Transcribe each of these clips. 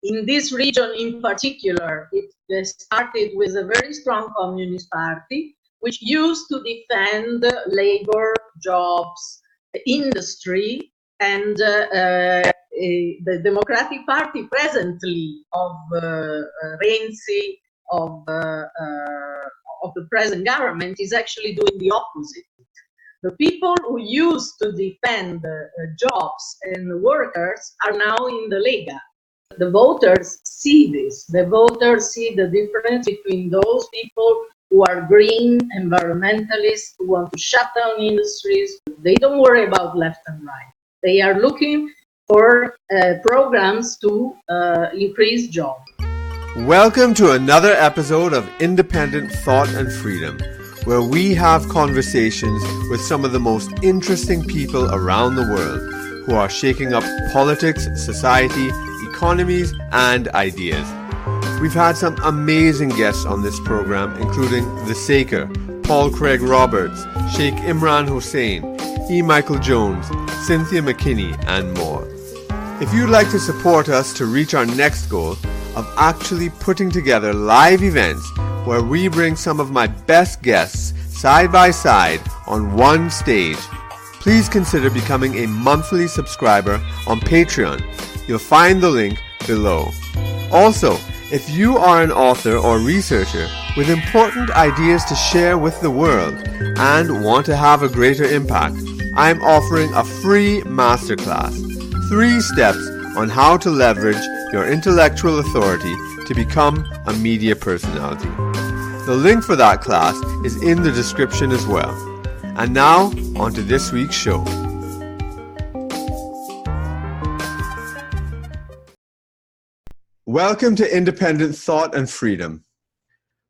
in this region in particular, it started with a very strong communist party, which used to defend labor, jobs, industry, and the Democratic Party presently of Renzi, of the present government, is actually doing the opposite. The people who used to defend jobs and workers are now in the Lega. The voters see this. The voters see the difference between those people who are green, environmentalists, who want to shut down industries. They don't worry about left and right. They are looking for programs to increase jobs. Welcome to another episode of Independent Thought and Freedom, where we have conversations with some of the most interesting people around the world who are shaking up politics, society, economies, and ideas. We've had some amazing guests on this program, including The Saker, Paul Craig Roberts, Sheikh Imran Hussein, E. Michael Jones, Cynthia McKinney, and more. If you'd like to support us to reach our next goal of actually putting together live events where we bring some of my best guests side by side on one stage, please consider becoming a monthly subscriber on Patreon. You'll find the link below. Also, if you are an author or researcher with important ideas to share with the world and want to have a greater impact, I'm offering a free masterclass, 3 steps on how to leverage your intellectual authority to become a media personality. The link for that class is in the description as well. And now, on to this week's show. Welcome to Independent Thought and Freedom.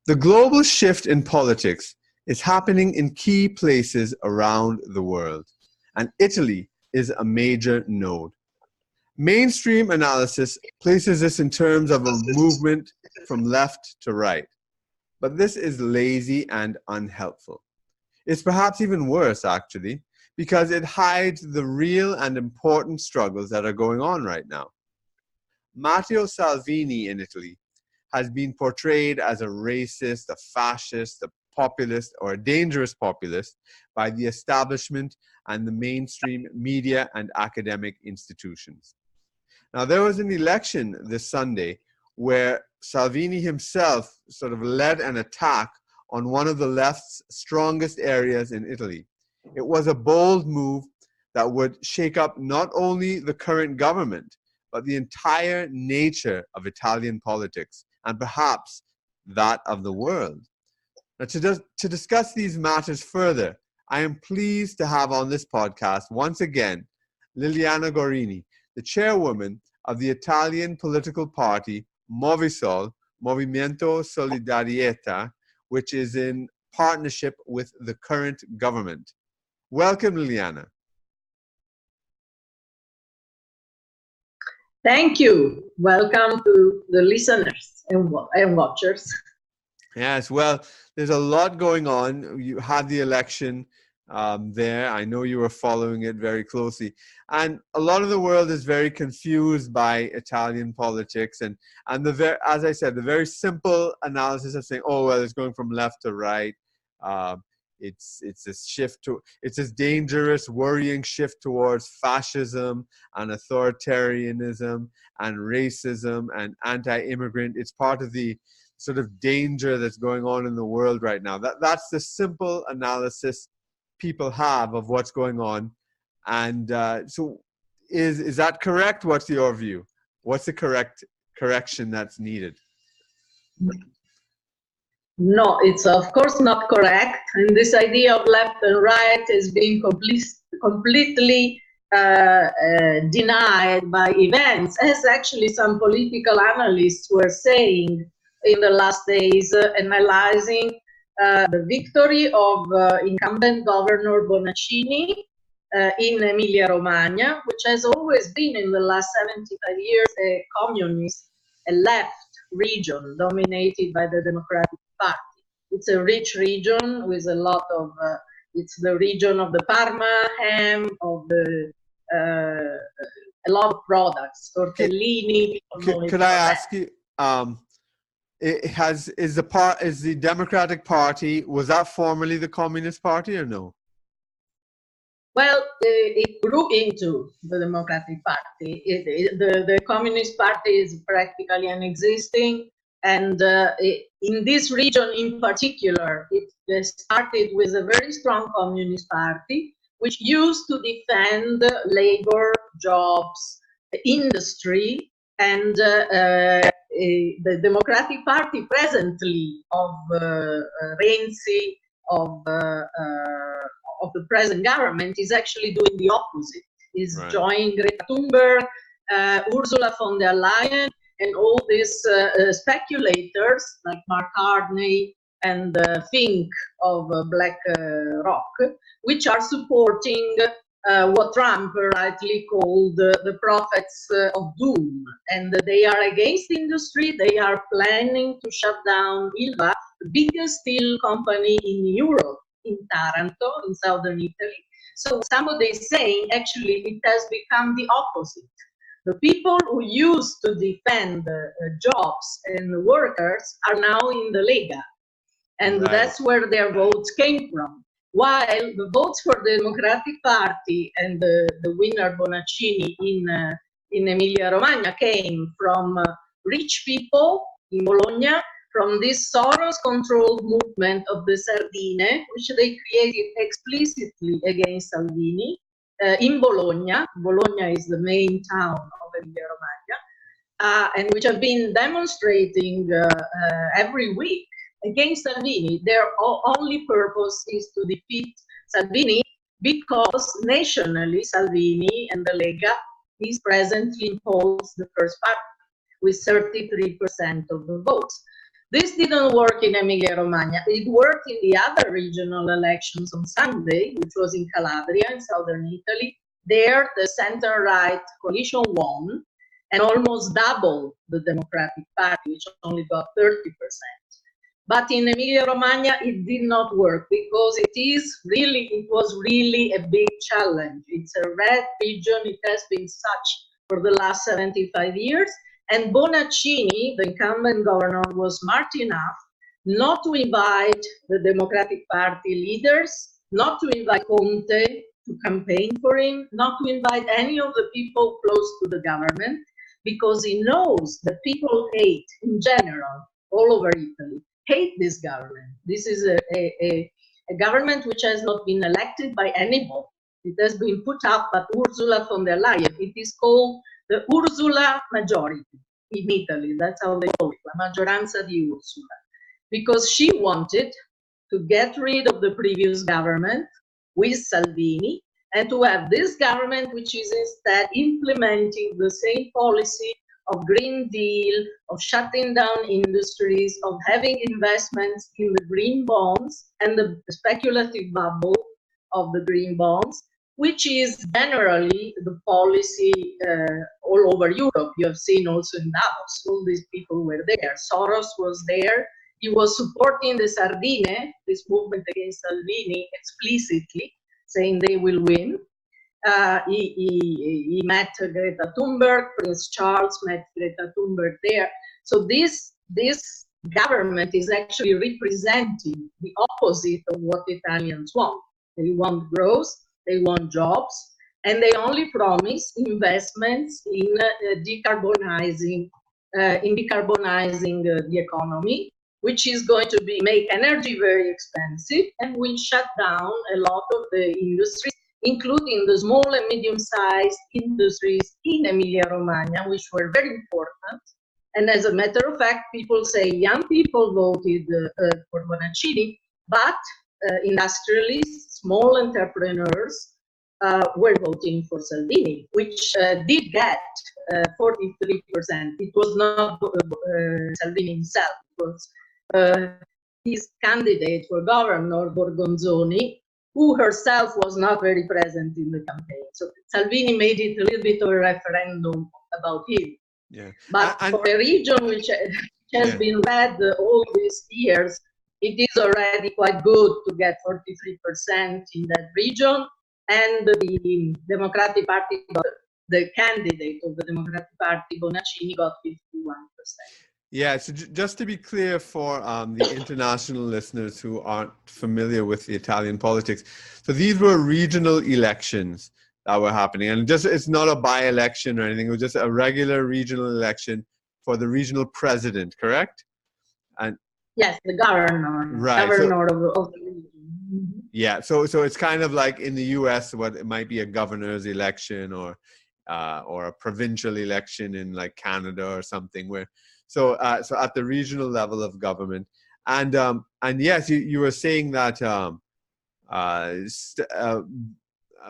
The global shift in politics is happening in key places around the world, and Italy is a major node. Mainstream analysis places this in terms of a movement from left to right, but this is lazy and unhelpful. It's perhaps even worse, actually, because it hides the real and important struggles that are going on right now. Matteo Salvini in Italy has been portrayed as a racist, a fascist, a populist, or a dangerous populist by the establishment and the mainstream media and academic institutions. Now, there was an election this Sunday where Salvini himself sort of led an attack on one of the left's strongest areas in Italy. It was a bold move that would shake up not only the current government, but the entire nature of Italian politics, and perhaps that of the world. Now, to discuss these matters further, I am pleased to have on this podcast once again Liliana Gorini, the chairwoman of the Italian political party MoviSol, Movimento Solidarietà, which is in partnership with the current government. Welcome, Liliana. Thank you. Welcome to the listeners and watchers. Yes, well, there's a lot going on. You had the election there. I know you were following it very closely. And a lot of the world is very confused by Italian politics. And as I said, the very simple analysis of saying, oh, well, it's going from left to right. It's this dangerous, worrying shift towards fascism and authoritarianism and racism and anti-immigrant. It's part of the sort of danger that's going on in the world right now. That's the simple analysis people have of what's going on. And so is that correct? What's your view? What's the correction that's needed? No, it's of course not correct. And this idea of left and right is being completely denied by events, as actually some political analysts were saying in the last days, analyzing the victory of incumbent Governor Bonaccini in Emilia-Romagna, which has always been in the last 75 years a communist, a left region dominated by the Democratic Party. It's a rich region with a lot of, it's the region of the Parma ham, of the a lot of products, tortellini. Could I ask you, is the Democratic Party, was that formerly the Communist Party or no? Well, it grew into the Democratic Party. The Communist Party is practically unexisting. And in this region in particular, it started with a very strong Communist Party, which used to defend labor, jobs, industry, and the Democratic Party presently of Renzi, of the present government, is actually doing the opposite. Is joining Greta Thunberg, Ursula von der Leyen, and all these speculators like Mark Carney and Fink of BlackRock, which are supporting what Trump rightly called the prophets of doom. And they are against industry. They are planning to shut down Ilva, the biggest steel company in Europe, in Taranto, in southern Italy. So somebody is saying, actually, it has become the opposite. The people who used to defend jobs and workers are now in the Lega. And that's where their votes came from. While the votes for the Democratic Party and the winner Bonaccini in Emilia-Romagna came from rich people in Bologna, from this Soros-controlled movement of the Sardine, which they created explicitly against Salvini, in Bologna. Bologna is the main town of Emilia-Romagna, and which have been demonstrating every week against Salvini. Their only purpose is to defeat Salvini, because nationally Salvini and the Lega is presently in polls the first party with 33% of the votes. This didn't work in Emilia-Romagna. It worked in the other regional elections on Sunday, which was in Calabria, in southern Italy. There, the center-right coalition won and almost doubled the Democratic Party, which only got 30%. But in Emilia-Romagna, it did not work because it was really a big challenge. It's a red region. It has been such for the last 75 years. And Bonaccini, the incumbent governor, was smart enough not to invite the Democratic Party leaders, not to invite Conte to campaign for him, not to invite any of the people close to the government, because he knows that people hate, in general, all over Italy, hate this government. This is a government which has not been elected by anybody. It has been put up by Ursula von der Leyen. It is called the Ursula majority in Italy. That's how they call it, la maggioranza di Ursula. Because she wanted to get rid of the previous government with Salvini and to have this government which is instead implementing the same policy of Green Deal, of shutting down industries, of having investments in the green bonds and the speculative bubble of the green bonds, which is generally the policy all over Europe. You have seen also in Davos, all these people were there. Soros was there. He was supporting the Sardine, this movement against Salvini, explicitly, saying they will win. He met Greta Thunberg, Prince Charles met Greta Thunberg there. So this government is actually representing the opposite of what Italians want. They want growth, they want jobs, and they only promise investments in decarbonizing the economy, which is going to make energy very expensive and will shut down a lot of the industries, including the small and medium-sized industries in Emilia-Romagna, which were very important. And as a matter of fact, people say young people voted for Bonaccini, but industrialists, small entrepreneurs were voting for Salvini, which did get 43%. It was not Salvini himself, it was his candidate for governor, Borgonzoni, who herself was not very present in the campaign. So Salvini made it a little bit of a referendum about him. Yeah. But for a region which has been red all these years, it is already quite good to get 43% in that region. And the Democratic Party got the candidate of the Democratic Party, Bonaccini, got 51%. Yeah, so just to be clear for the international listeners who aren't familiar with the Italian politics, so these were regional elections that were happening, and it's not a by-election or anything. It was just a regular regional election for the regional president, correct? And yes, the governor, right, governor of the region. Mm-hmm. Yeah, so it's kind of like in the U.S., what it might be a governor's election or a provincial election in like Canada or something, where so at the regional level of government, and yes, you were saying that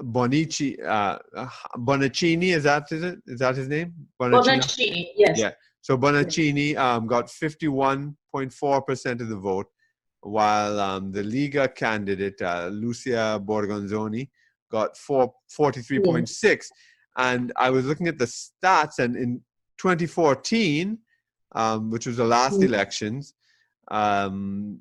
Bonaccini, is that his name? Bonaccini, yes. Yeah. So Bonaccini got 51.4% of the vote, while the Liga candidate Lucia Borgonzoni got 43.6%. And I was looking at the stats, and in 2014, which was the last elections, the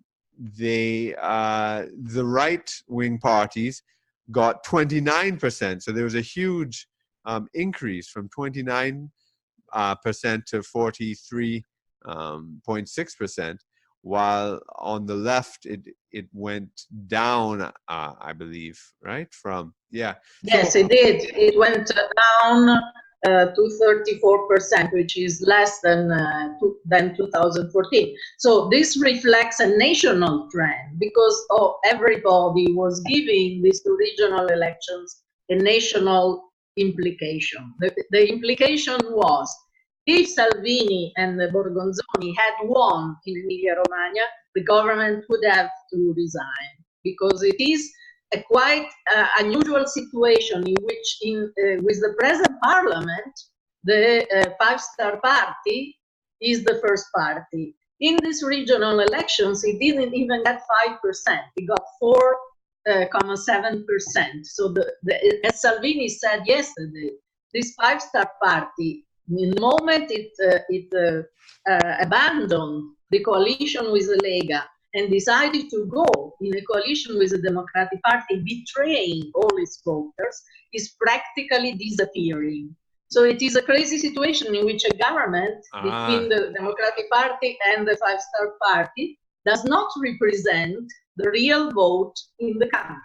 right-wing parties got 29%. So there was a huge increase from 29% to 43.6%. While on the left, it went down, I believe, right? Yes, it did. It went down to 34%, which is less than 2014. So this reflects a national trend, because everybody was giving these two regional elections a national implication. The implication was, if Salvini and Borgonzoni had won in Emilia-Romagna, the government would have to resign, because it is a quite unusual situation in which, with the present parliament, the Five-Star Party is the first party. In these regional elections, it didn't even get 5%. It got 4.7%. So as Salvini said yesterday, this Five-Star Party, in the moment it abandoned the coalition with the Lega and decided to go in a coalition with the Democratic Party, betraying all its voters, is practically disappearing. So it is a crazy situation in which a government between the Democratic Party and the Five-Star Party does not represent the real vote in the country.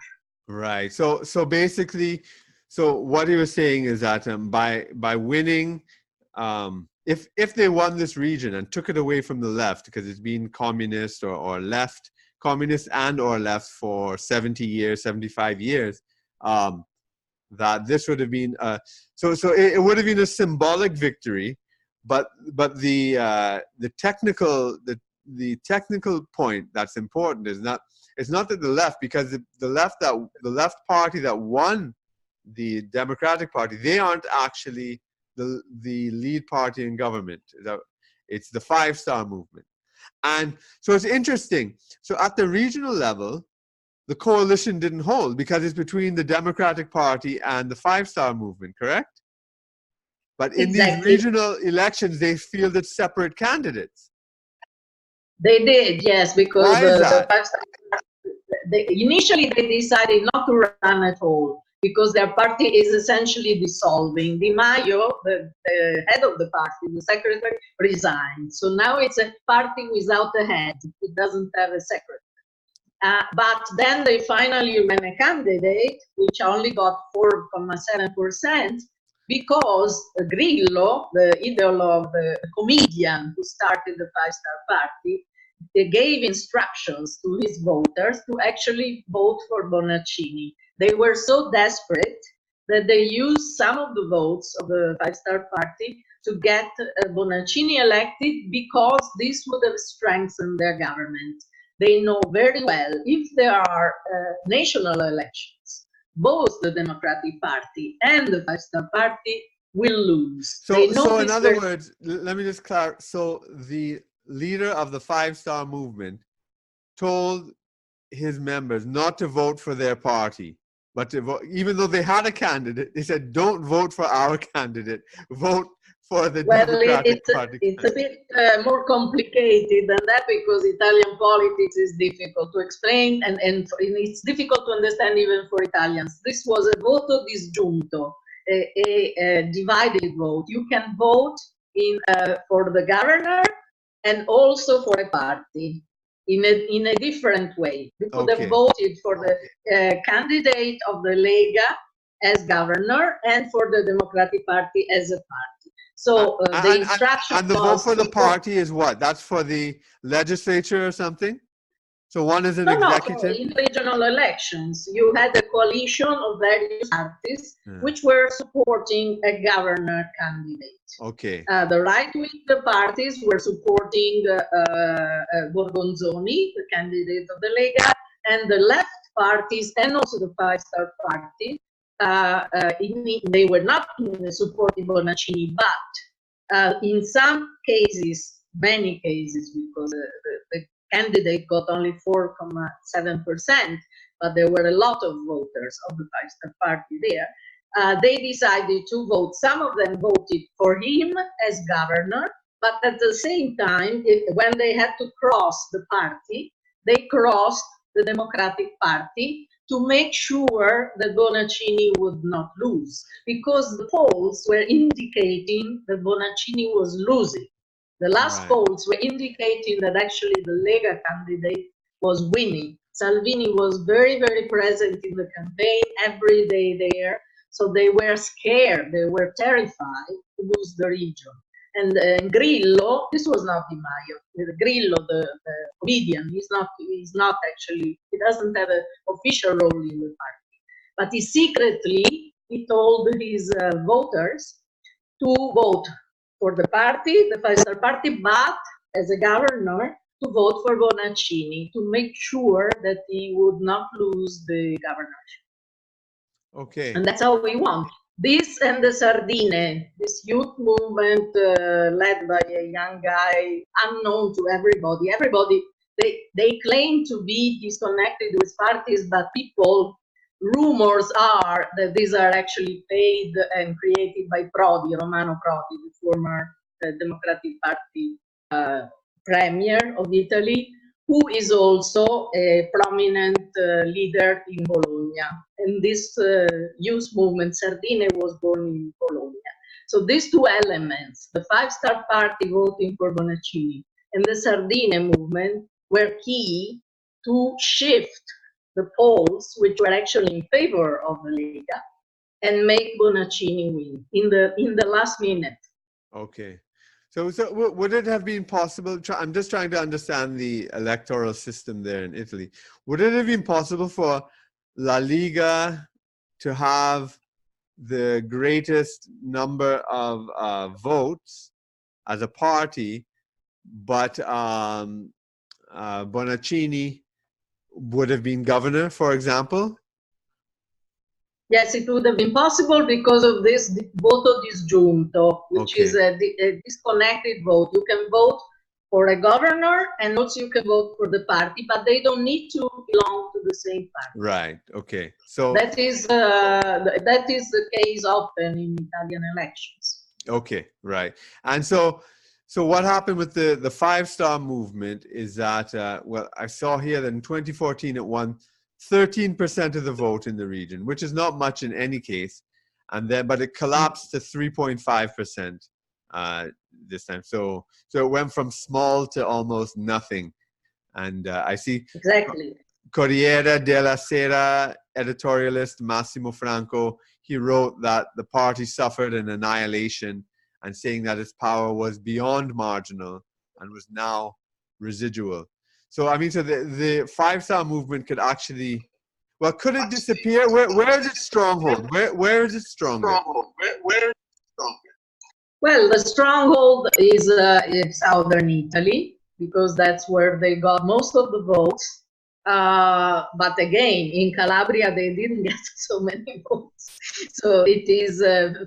Right. So basically, so what he was saying is that by winning, if they won this region and took it away from the left, because it's been communist or left, communist and or left for 70 years, 75 years, that this would have been so it would have been a symbolic victory, but the technical point that's important is not, it's not that the left, because the left party that won the Democratic Party, they aren't actually the lead party in government. It's the Five-Star movement. And so it's interesting. So at the regional level, the coalition didn't hold because it's between the Democratic Party and the Five-Star movement, correct? But in these regional elections, they fielded separate candidates. They did, yes, because Why is that? the Five-Star, initially they decided not to run at all, because their party is essentially dissolving. Di Maio, the head of the party, the secretary, resigned. So now it's a party without a head. It doesn't have a secretary. But then they finally ran a candidate, which only got 4.7%, because Grillo, the idol of the comedian who started the Five-Star Party, they gave instructions to his voters to actually vote for Bonaccini. They were so desperate that they used some of the votes of the Five-Star Party to get Bonaccini elected, because this would have strengthened their government. They know very well, if there are national elections, both the Democratic Party and the Five-Star Party will lose. So in other words, let me just clarify. So the leader of the Five-Star movement told his members not to vote for their party, but to vote, even though they had a candidate, they said, don't vote for our candidate, vote for the Democratic Party. It's a bit more complicated than that, because Italian politics is difficult to explain, and it's difficult to understand even for Italians. This was a voto disgiunto. a divided vote. You can vote for the governor and also for a party in a different way. You could have voted for the candidate of the Lega as governor and for the Democratic Party as a party. So the instruction and the vote for the party is what? That's for the legislature or something? So one is an executive? No, in regional elections, you had a coalition of various parties which were supporting a governor candidate. Okay. The right-wing parties were supporting Borgonzoni, the candidate of the Lega, and the left parties and also the Five Star Party, they were not supporting Bonaccini, but in some cases, many cases, because the candidate got only 4.7%, but there were a lot of voters of the Five Star Party there. They decided to vote. Some of them voted for him as governor, but at the same time, when they had to cross the party, they crossed the Democratic Party to make sure that Bonaccini would not lose, because the polls were indicating that Bonaccini was losing. The last polls were indicating that actually the Lega candidate was winning. Salvini was very, very present in the campaign, every day there. So they were scared, they were terrified to lose the region. And Grillo, this was not Di Maio, Grillo, the comedian, he's not actually, he doesn't have an official role in the party. But he told his voters to vote for the party, the Five Star Party, but as a governor, to vote for Bonaccini, to make sure that he would not lose the governorship. Okay. And that's how we won. This and the Sardine, this youth movement led by a young guy, unknown to everybody. Everybody, they claim to be disconnected with parties, but rumors are that these are actually paid and created by Prodi, Romano Prodi, the former Democratic Party premier of Italy, who is also a prominent leader in Bologna. And this youth movement, Sardine, was born in Bologna. So these two elements, the Five Star Party voting for Bonaccini and the Sardine movement, were key to shift the polls, which were actually in favor of the Lega, and make Bonaccini win in the last minute. Okay. So would it have been possible, I'm just trying to understand the electoral system there in Italy. Would it have been possible for La Liga to have the greatest number of votes as a party, but Bonaccini would have been governor, for example? Yes, it would have been possible because of this voto disgiunto, which is a disconnected vote. You can vote for a governor and also you can vote for the party, but they don't need to belong to the same party. Right. Okay. So that is the case often in Italian elections. Okay. Right. And so what happened with the Five Star movement is that well, I saw here that in 2014 it won 13% of the vote in the region, which is not much in any case, but it collapsed to 3.5% this time. So it went from small to almost nothing. And I see exactly Corriere della Sera editorialist Massimo Franco. He wrote that the party suffered an annihilation, and saying that its power was beyond marginal and was now residual. So, I mean, so the Five Star movement could actually, well, could it disappear? Where is its stronghold? Where is it stronger? Well, the stronghold is southern Italy, because that's where they got most of the votes. But again, in Calabria, they didn't get so many votes. So it is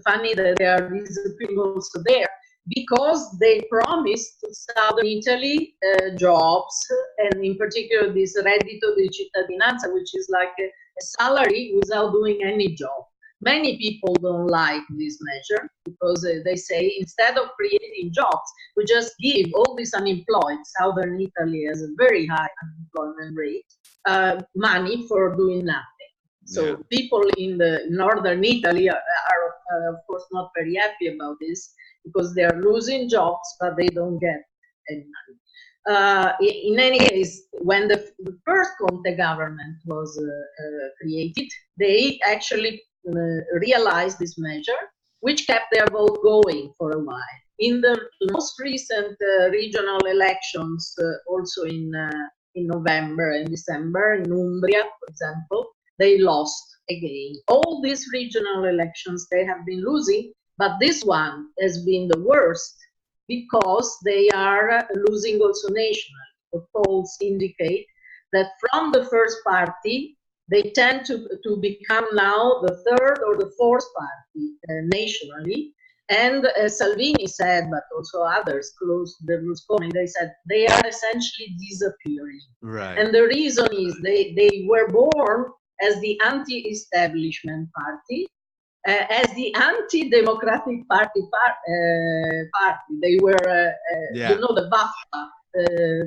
funny that they are disappearing also there, because they promised to southern Italy jobs, and in particular this reddito di cittadinanza, which is like a salary without doing any job. Many people don't like this measure because they say instead of creating jobs, we just give all these unemployed, southern Italy has a very high unemployment rate, money for doing nothing. So people in the northern Italy are of course not very happy about this because they are losing jobs, but they don't get any money. In any case, when the first Conte government was created, they actually realized this measure, which kept their vote going for a while. In the most recent regional elections, also in November and December, in Umbria, for example, they lost again. All these regional elections, they have been losing, but this one has been the worst because they are losing also nationally. The polls indicate that from the first party, they tend to become now the third or the fourth party nationally. And as Salvini said, but also others close to Berlusconi, they said they are essentially disappearing. Right. And the reason is they were born as the anti-establishment party, as the anti-democratic party. They were, you know, the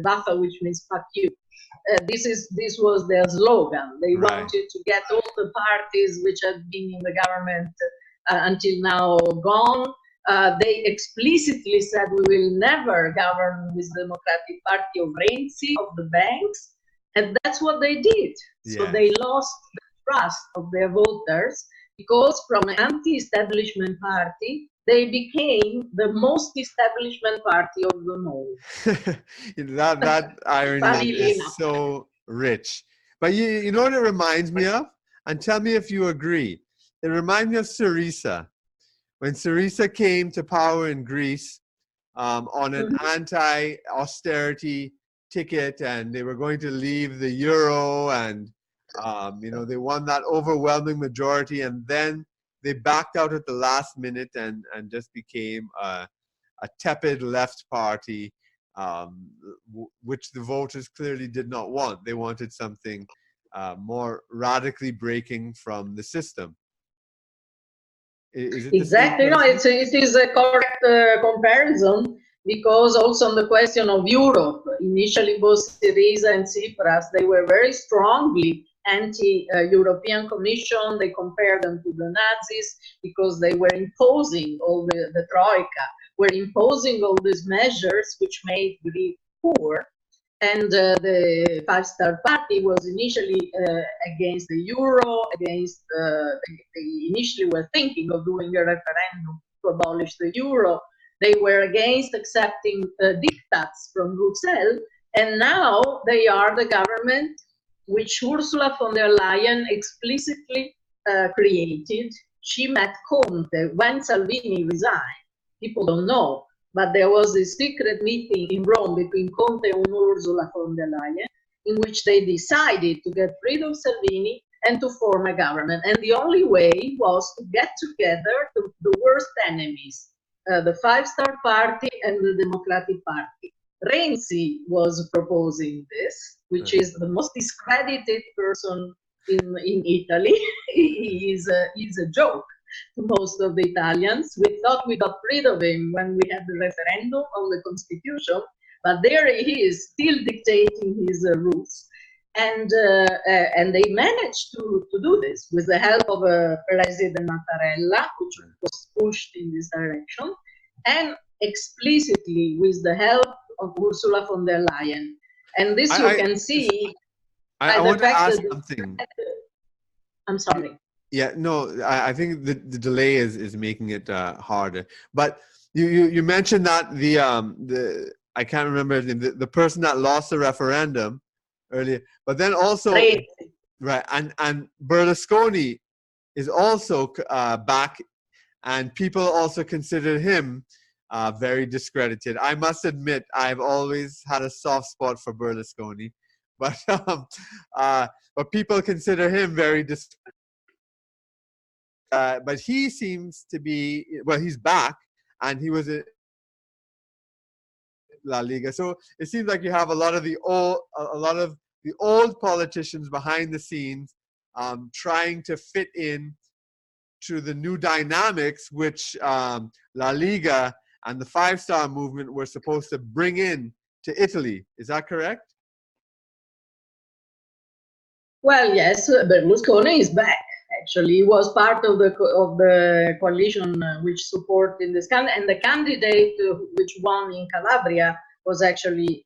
Baffa, which means fuck you. This was their slogan. They wanted to get all the parties which had been in the government until now gone. They explicitly said we will never govern with the Democratic Party of Renzi, of the banks, and that's what they did. So they lost the trust of their voters because from an anti-establishment party, they became the most establishment party of them all. that irony is so rich. But you know what it reminds me of? And tell me if you agree. It reminds me of Syriza. When Syriza came to power in Greece on an anti-austerity ticket, and they were going to leave the euro, and you know, they won that overwhelming majority, and then they backed out at the last minute and just became a tepid left party, which the voters clearly did not want. They wanted something more radically breaking from the system. Is it exactly? No, it is a correct comparison, because also on the question of Europe, initially both Syriza and Tsipras, they were very strongly anti-European Commission. They compared them to the Nazis because they were imposing all the Troika, were imposing all these measures which made Greece poor. And the Five Star Party was initially against the euro, against, they initially were thinking of doing a referendum to abolish the euro. They were against accepting diktats from Brussels, and now they are the government which Ursula von der Leyen explicitly created. She met Conte when Salvini resigned. People don't know, but there was a secret meeting in Rome between Conte and Ursula von der Leyen, in which they decided to get rid of Salvini and to form a government. And the only way was to get together the worst enemies, the Five Star Party and the Democratic Party. Renzi was proposing this, which is the most discredited person in Italy. He is a joke to most of the Italians. We thought we got rid of him when we had the referendum on the constitution, but there he is, still dictating his rules. And they managed to do this with the help of President Mattarella, which was pushed in this direction, and explicitly with the help of Ursula von der Leyen. And this you can see. I want to ask something. I'm sorry. Yeah, no, I think the delay is making it harder. But you mentioned that the I can't remember his name, the person that lost the referendum earlier, but then also right, and Berlusconi is also back, and people also consider him very discredited. I must admit, I've always had a soft spot for Berlusconi, but people consider him very discredited. But he seems to be, well, he's back, and he was at La Liga. So it seems like you have a lot of the old politicians behind the scenes trying to fit in to the new dynamics which La Liga and the Five Star movement were supposed to bring in to Italy. Is that correct? Well, yes, Berlusconi is back. Actually, he was part of the coalition which supported this candidate, and the candidate which won in Calabria was actually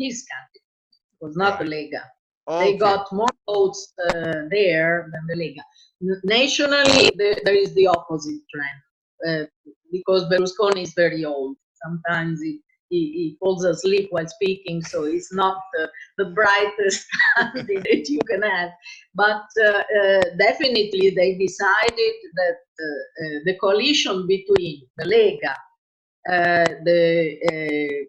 his candidate. It was not the Lega. Okay. They got more votes there than the Lega. Nationally, there is the opposite trend because Berlusconi is very old. Sometimes he falls asleep while speaking, so it's not the brightest candidate you can have. But definitely they decided that the coalition between the Lega, the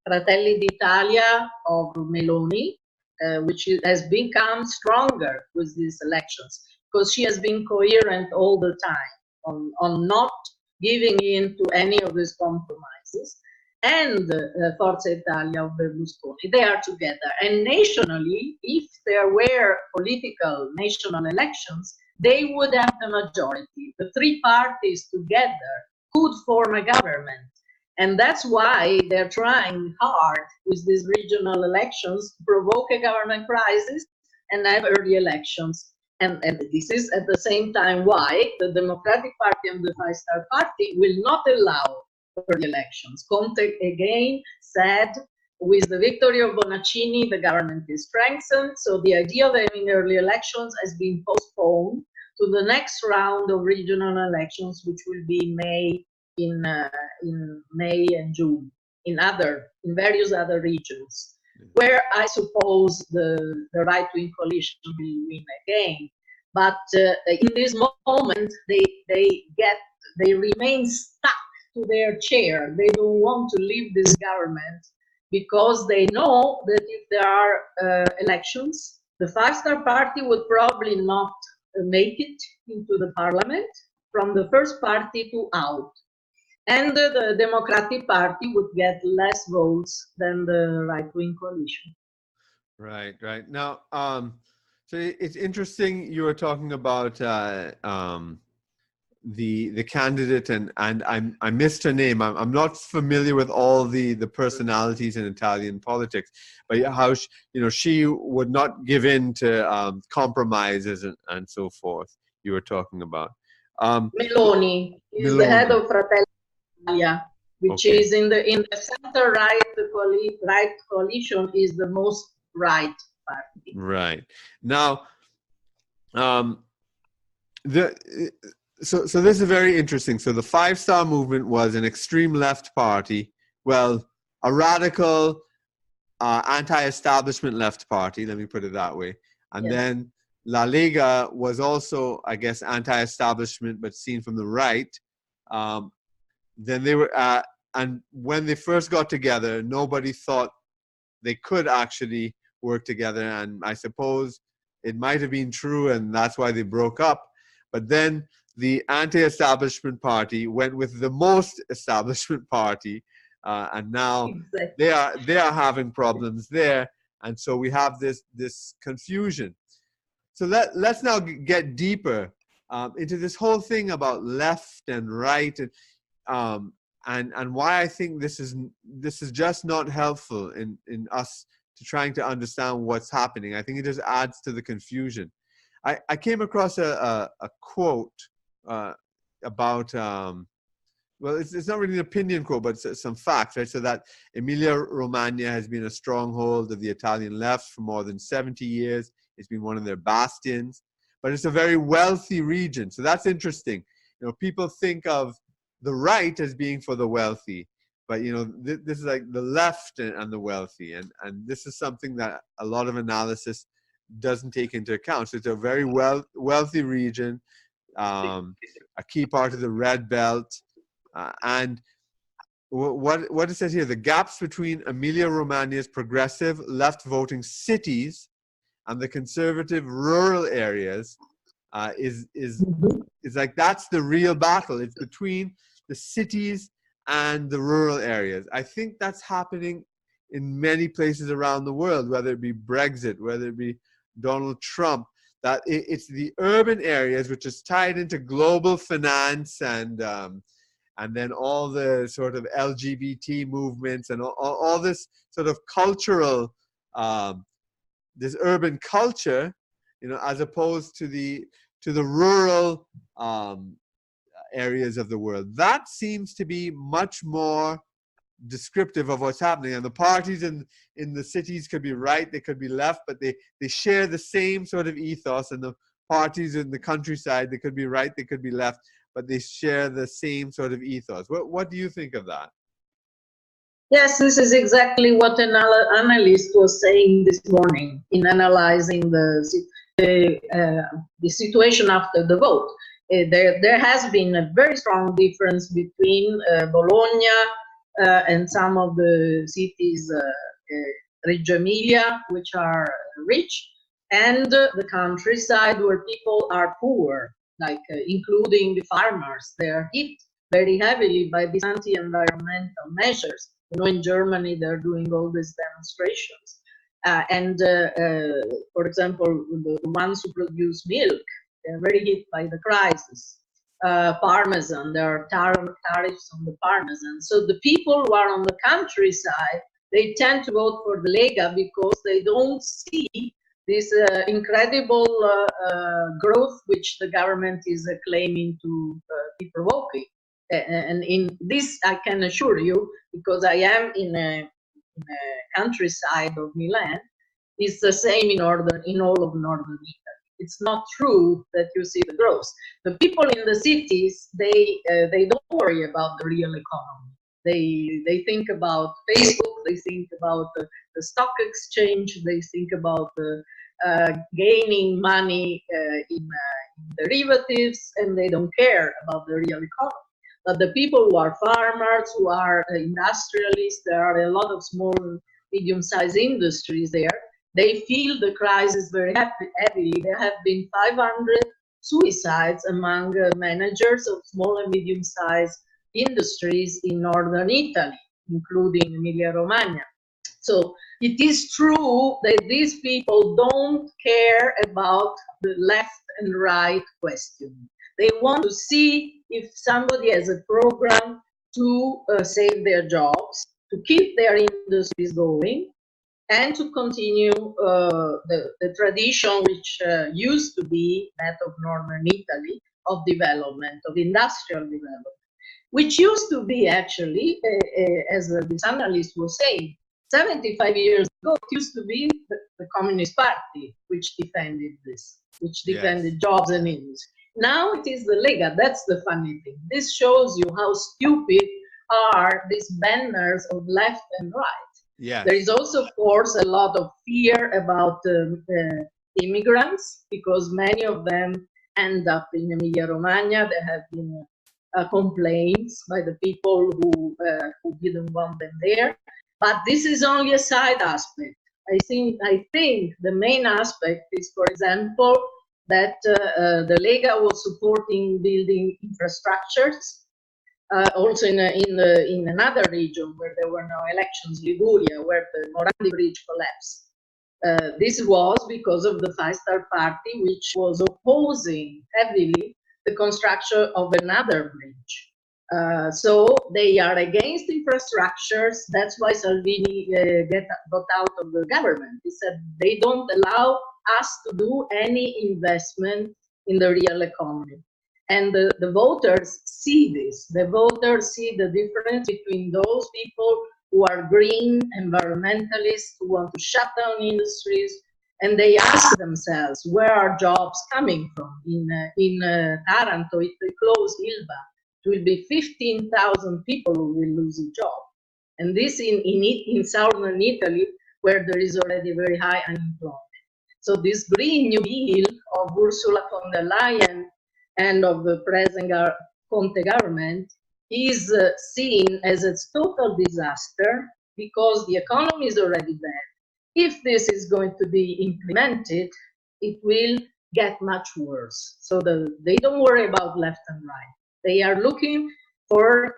Fratelli d'Italia of Meloni, which has become stronger with these elections, because she has been coherent all the time on not giving in to any of these compromises, and Forza Italia of Berlusconi. They are together. And nationally, if there were political national elections, they would have the majority. The three parties together could form a government. And that's why they're trying hard with these regional elections to provoke a government crisis and have early elections. And this is at the same time why the Democratic Party and the Five Star Party will not allow early elections. Conte again said, with the victory of Bonaccini, the government is strengthened. So the idea of having early elections has been postponed to the next round of regional elections, which will be in May and June in various other regions, where I suppose the right-wing coalition will win again. But in this moment, they remain stuck to their chair. They don't want to leave this government because they know that if there are elections, the Five Star Party would probably not make it into the parliament, from the first party to out. And the Democratic Party would get less votes than the right-wing coalition. Right, right. Now, so it's interesting you were talking about the candidate, and I missed her name. I'm not familiar with all the personalities in Italian politics, but how she would not give in to compromises and so forth. You were talking about Meloni is the head of Fratelli d'Italia, which is in the center right coalition, is the most right party. Right. Now, So this is very interesting. So the Five Star Movement was an extreme left party, well, a radical anti-establishment left party, let me put it that way. And then La Lega was also, I guess, anti-establishment, but seen from the right. Then they were, and when they first got together, nobody thought they could actually work together. And I suppose it might have been true, and that's why they broke up. But then the anti-establishment party went with the most establishment party, and now they are having problems there, and so we have this confusion. So let's now get deeper into this whole thing about left and right, and why I think this is just not helpful in us to trying to understand what's happening. I think it just adds to the confusion. I came across a quote about, well, it's not really an opinion quote, but some facts, right? So that Emilia-Romagna has been a stronghold of the Italian left for more than 70 years. It's been one of their bastions, but it's a very wealthy region. So that's interesting. People think of the right as being for the wealthy, but this is like the left and the wealthy, and this is something that a lot of analysis doesn't take into account. So it's a very wealthy region, a key part of the Red Belt, and what it says here: the gaps between Emilia-Romagna's progressive left voting cities and the conservative rural areas is like, that's the real battle. It's between the cities and the rural areas. I think that's happening in many places around the world, whether it be Brexit, whether it be Donald Trump, that it's the urban areas which is tied into global finance and then all the sort of LGBT movements and all this sort of cultural, this urban culture as opposed to the rural areas of the world. That seems to be much more descriptive of what's happening. And the parties in the cities could be right, they could be left, but they share the same sort of ethos. And the parties in the countryside, they could be right, they could be left, but they share the same sort of ethos. What do you think of that? Yes, this is exactly what an analyst was saying this morning in analyzing the situation after the vote. There has been a very strong difference between Bologna and some of the cities, Reggio Emilia, which are rich, and the countryside where people are poor, like including the farmers. They are hit very heavily by these anti-environmental measures. In Germany, they're doing all these demonstrations. For example, the ones who produce milk, they're very hit by the crisis. Parmesan, there are tariffs on the Parmesan. So the people who are on the countryside, they tend to vote for the Lega because they don't see this incredible growth which the government is claiming to be provoking. And in this, I can assure you, because I am in a countryside of Milan, it's the same in all of northern Italy. It's not true that you see the growth. The people in the cities, they don't worry about the real economy. They think about Facebook, they think about the stock exchange, they think about gaining money in derivatives, and they don't care about the real economy. But the people who are farmers, who are industrialists, there are a lot of small, medium-sized industries there. They feel the crisis very heavily. There have been 500 suicides among managers of small and medium-sized industries in northern Italy, including Emilia-Romagna. So it is true that these people don't care about the left and right question. They want to see if somebody has a program to save their jobs, to keep their industries going, and to continue the tradition which used to be that of northern Italy, of development, of industrial development, which used to be actually, as this analyst was saying, 75 years ago, it used to be the Communist Party which defended this, which defended jobs and industry. Now it is the Lega. That's the funny thing. This shows you how stupid are these banners of left and right. Yes. There is also, of course, a lot of fear about immigrants, because many of them end up in Emilia-Romagna. There have been complaints by the people who didn't want them there. But this is only a side aspect. I think the main aspect is, for example, that the Lega was supporting building infrastructures, also in another region where there were no elections, Liguria, where the Morandi Bridge collapsed. This was because of the Five Star Party, which was opposing heavily the construction of another bridge. So they are against infrastructures. That's why Salvini got out of the government. He said they don't allow us to do any investment in the real economy. And the voters see this. The voters see the difference between those people who are green, environmentalists, who want to shut down industries, and they ask themselves, where are jobs coming from? In Taranto, if they close Ilva, it will be 15,000 people who will lose a job. And this in southern Italy, where there is already very high unemployment. So this Green New Deal of Ursula von der Leyen and of the present Conte government is seen as a total disaster, because the economy is already bad. If this is going to be implemented, it will get much worse. So they don't worry about left and right. They are looking for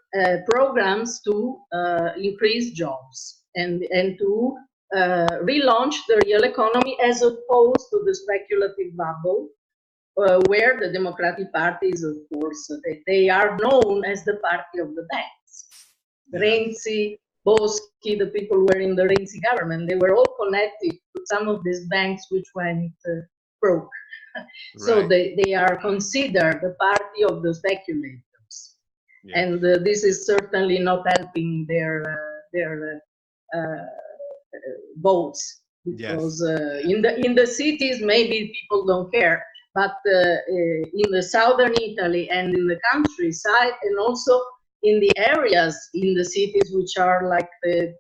programs to increase jobs and to relaunch the real economy, as opposed to the speculative bubble, where the Democratic Party is, of course, they are known as the party of the banks. Renzi, Boschi, the people who were in the Renzi government, they were all connected to some of these banks which went broke. So Right. they are considered the party of the speculators. Yeah. And this is certainly not helping their votes, because Yes. in the cities maybe people don't care, but in the southern Italy and in the countryside, and also in the areas in the cities which are like the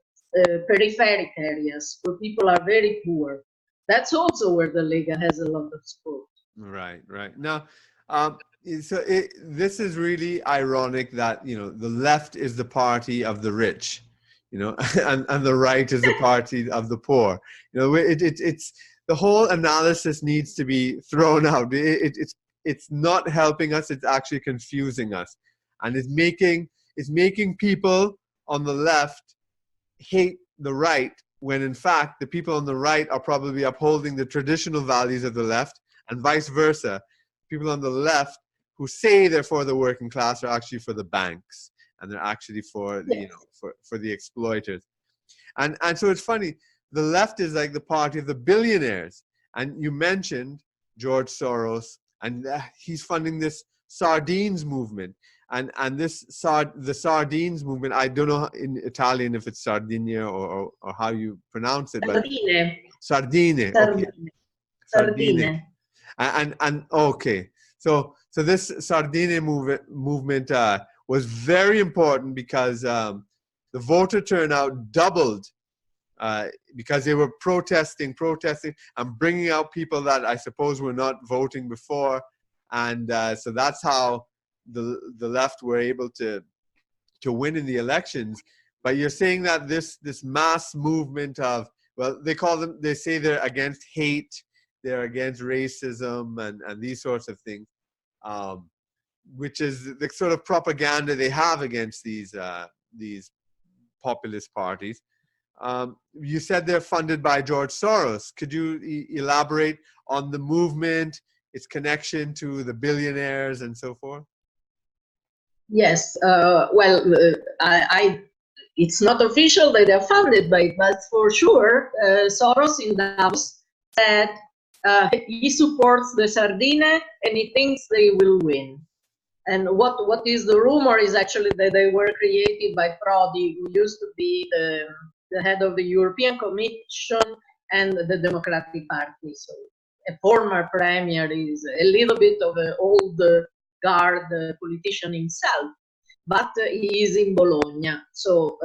peripheric areas where people are very poor, that's also where the Lega has a lot of support. Right, right. Now, um, this is really ironic that, you know, the left is the party of the rich, you know, and the right is the party of the poor. You know, it's the whole analysis needs to be thrown out. It's not helping us. It's actually confusing us, and it's making people on the left hate the right, when in fact the people on the right are probably upholding the traditional values of the left, and vice versa. People on the left who say they're for the working class are actually for the banks, and they're actually for the, Yes. for the exploiters. And so it's funny, the left is like the party of the billionaires. And you mentioned George Soros, and he's funding this sardines movement. And the sardines movement, I don't know in Italian if it's Sardinia or how you pronounce it, but Sardine, Sardine, okay, sardine, Sardine. sardine. And okay, so this Sardine movement was very important because the voter turnout doubled, because they were protesting, and bringing out people that I suppose were not voting before, and so that's how the left were able to win in the elections. But you're saying that this mass movement of, well, they say they're against hate, they're against racism and these sorts of things, which is the sort of propaganda they have against these populist parties. You said they're funded by George Soros. Could you elaborate on the movement, its connection to the billionaires and so forth? Yes, well, it's not official that they're funded by it, but for sure, Soros in Davos said he supports the Sardine and he thinks they will win. And what is the rumor is actually that they were created by Prodi, who used to be the head of the European Commission and the Democratic Party. So a former premier is a little bit of an old guard politician himself, but he is in Bologna. So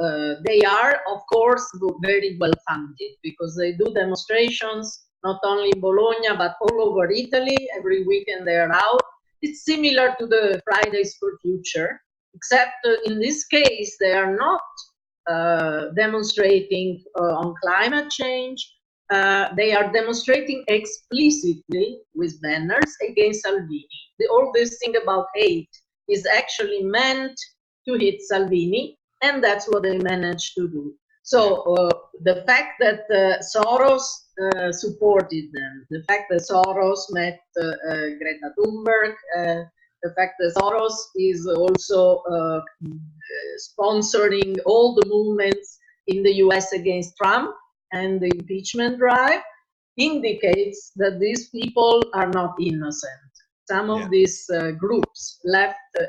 they are, of course, very well funded, because they do demonstrations not only in Bologna but all over Italy. Every weekend they are out. It's similar to the Fridays for Future, except in this case they are not demonstrating on climate change. They are demonstrating explicitly with banners against Salvini. All this thing about hate is actually meant to hit Salvini, and that's what they managed to do. So the fact that Soros supported them, the fact that Soros met Greta Thunberg, the fact that Soros is also sponsoring all the movements in the US against Trump and the impeachment drive, indicates that these people are not innocent. Some of these groups,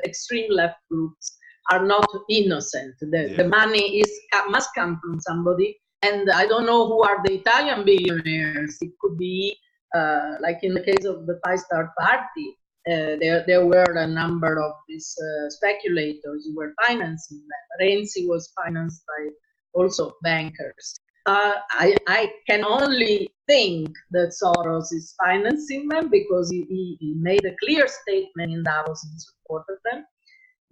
extreme left groups, are not innocent. The money must come from somebody, and I don't know who are the Italian billionaires. It could be like in the case of the Five-Star Party. There were a number of these speculators who were financing them. Renzi was financed by also bankers. I can only think that Soros is financing them, because he made a clear statement in Davos in support of them,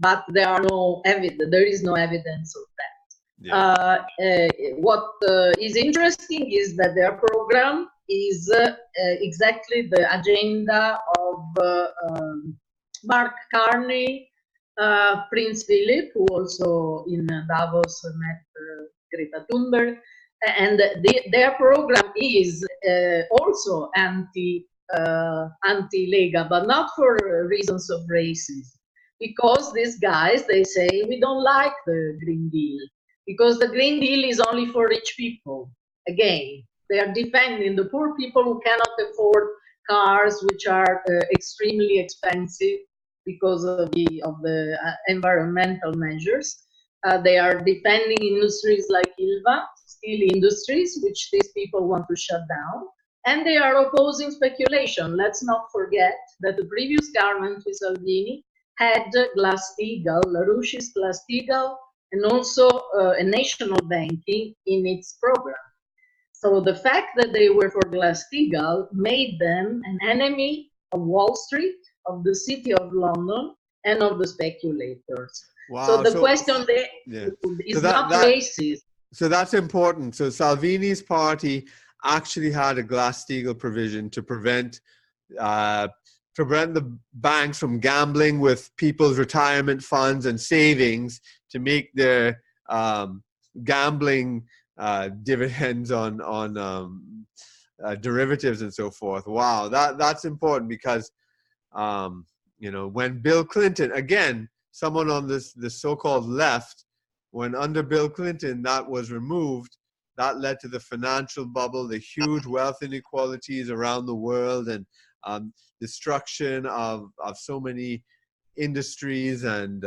but there is no evidence of that. What is interesting is that their program is exactly the agenda of Mark Carney, Prince Philip, who also in Davos met Greta Thunberg, and their program is also anti-Lega, but not for reasons of racism. Because these guys, they say, we don't like the Green Deal, because the Green Deal is only for rich people. Again, they are defending the poor people who cannot afford cars which are extremely expensive because of the environmental measures. They are defending industries like Ilva, steel industries, which these people want to shut down. And they are opposing speculation. Let's not forget that the previous government with Salvini had Glass-Steagall, LaRouche's Glass-Steagall, and also a national banking in its program. So the fact that they were for Glass-Steagall made them an enemy of Wall Street, of the City of London, and of the speculators. Wow. So the question there is not racist. So that's important. So Salvini's party actually had a Glass-Steagall provision to prevent the banks from gambling with people's retirement funds and savings to make their gambling dividends on derivatives and so forth. Wow, that's important because when Bill Clinton, again, someone on this so-called left, when under Bill Clinton that was removed, that led to the financial bubble, the huge wealth inequalities around the world, and destruction of so many industries and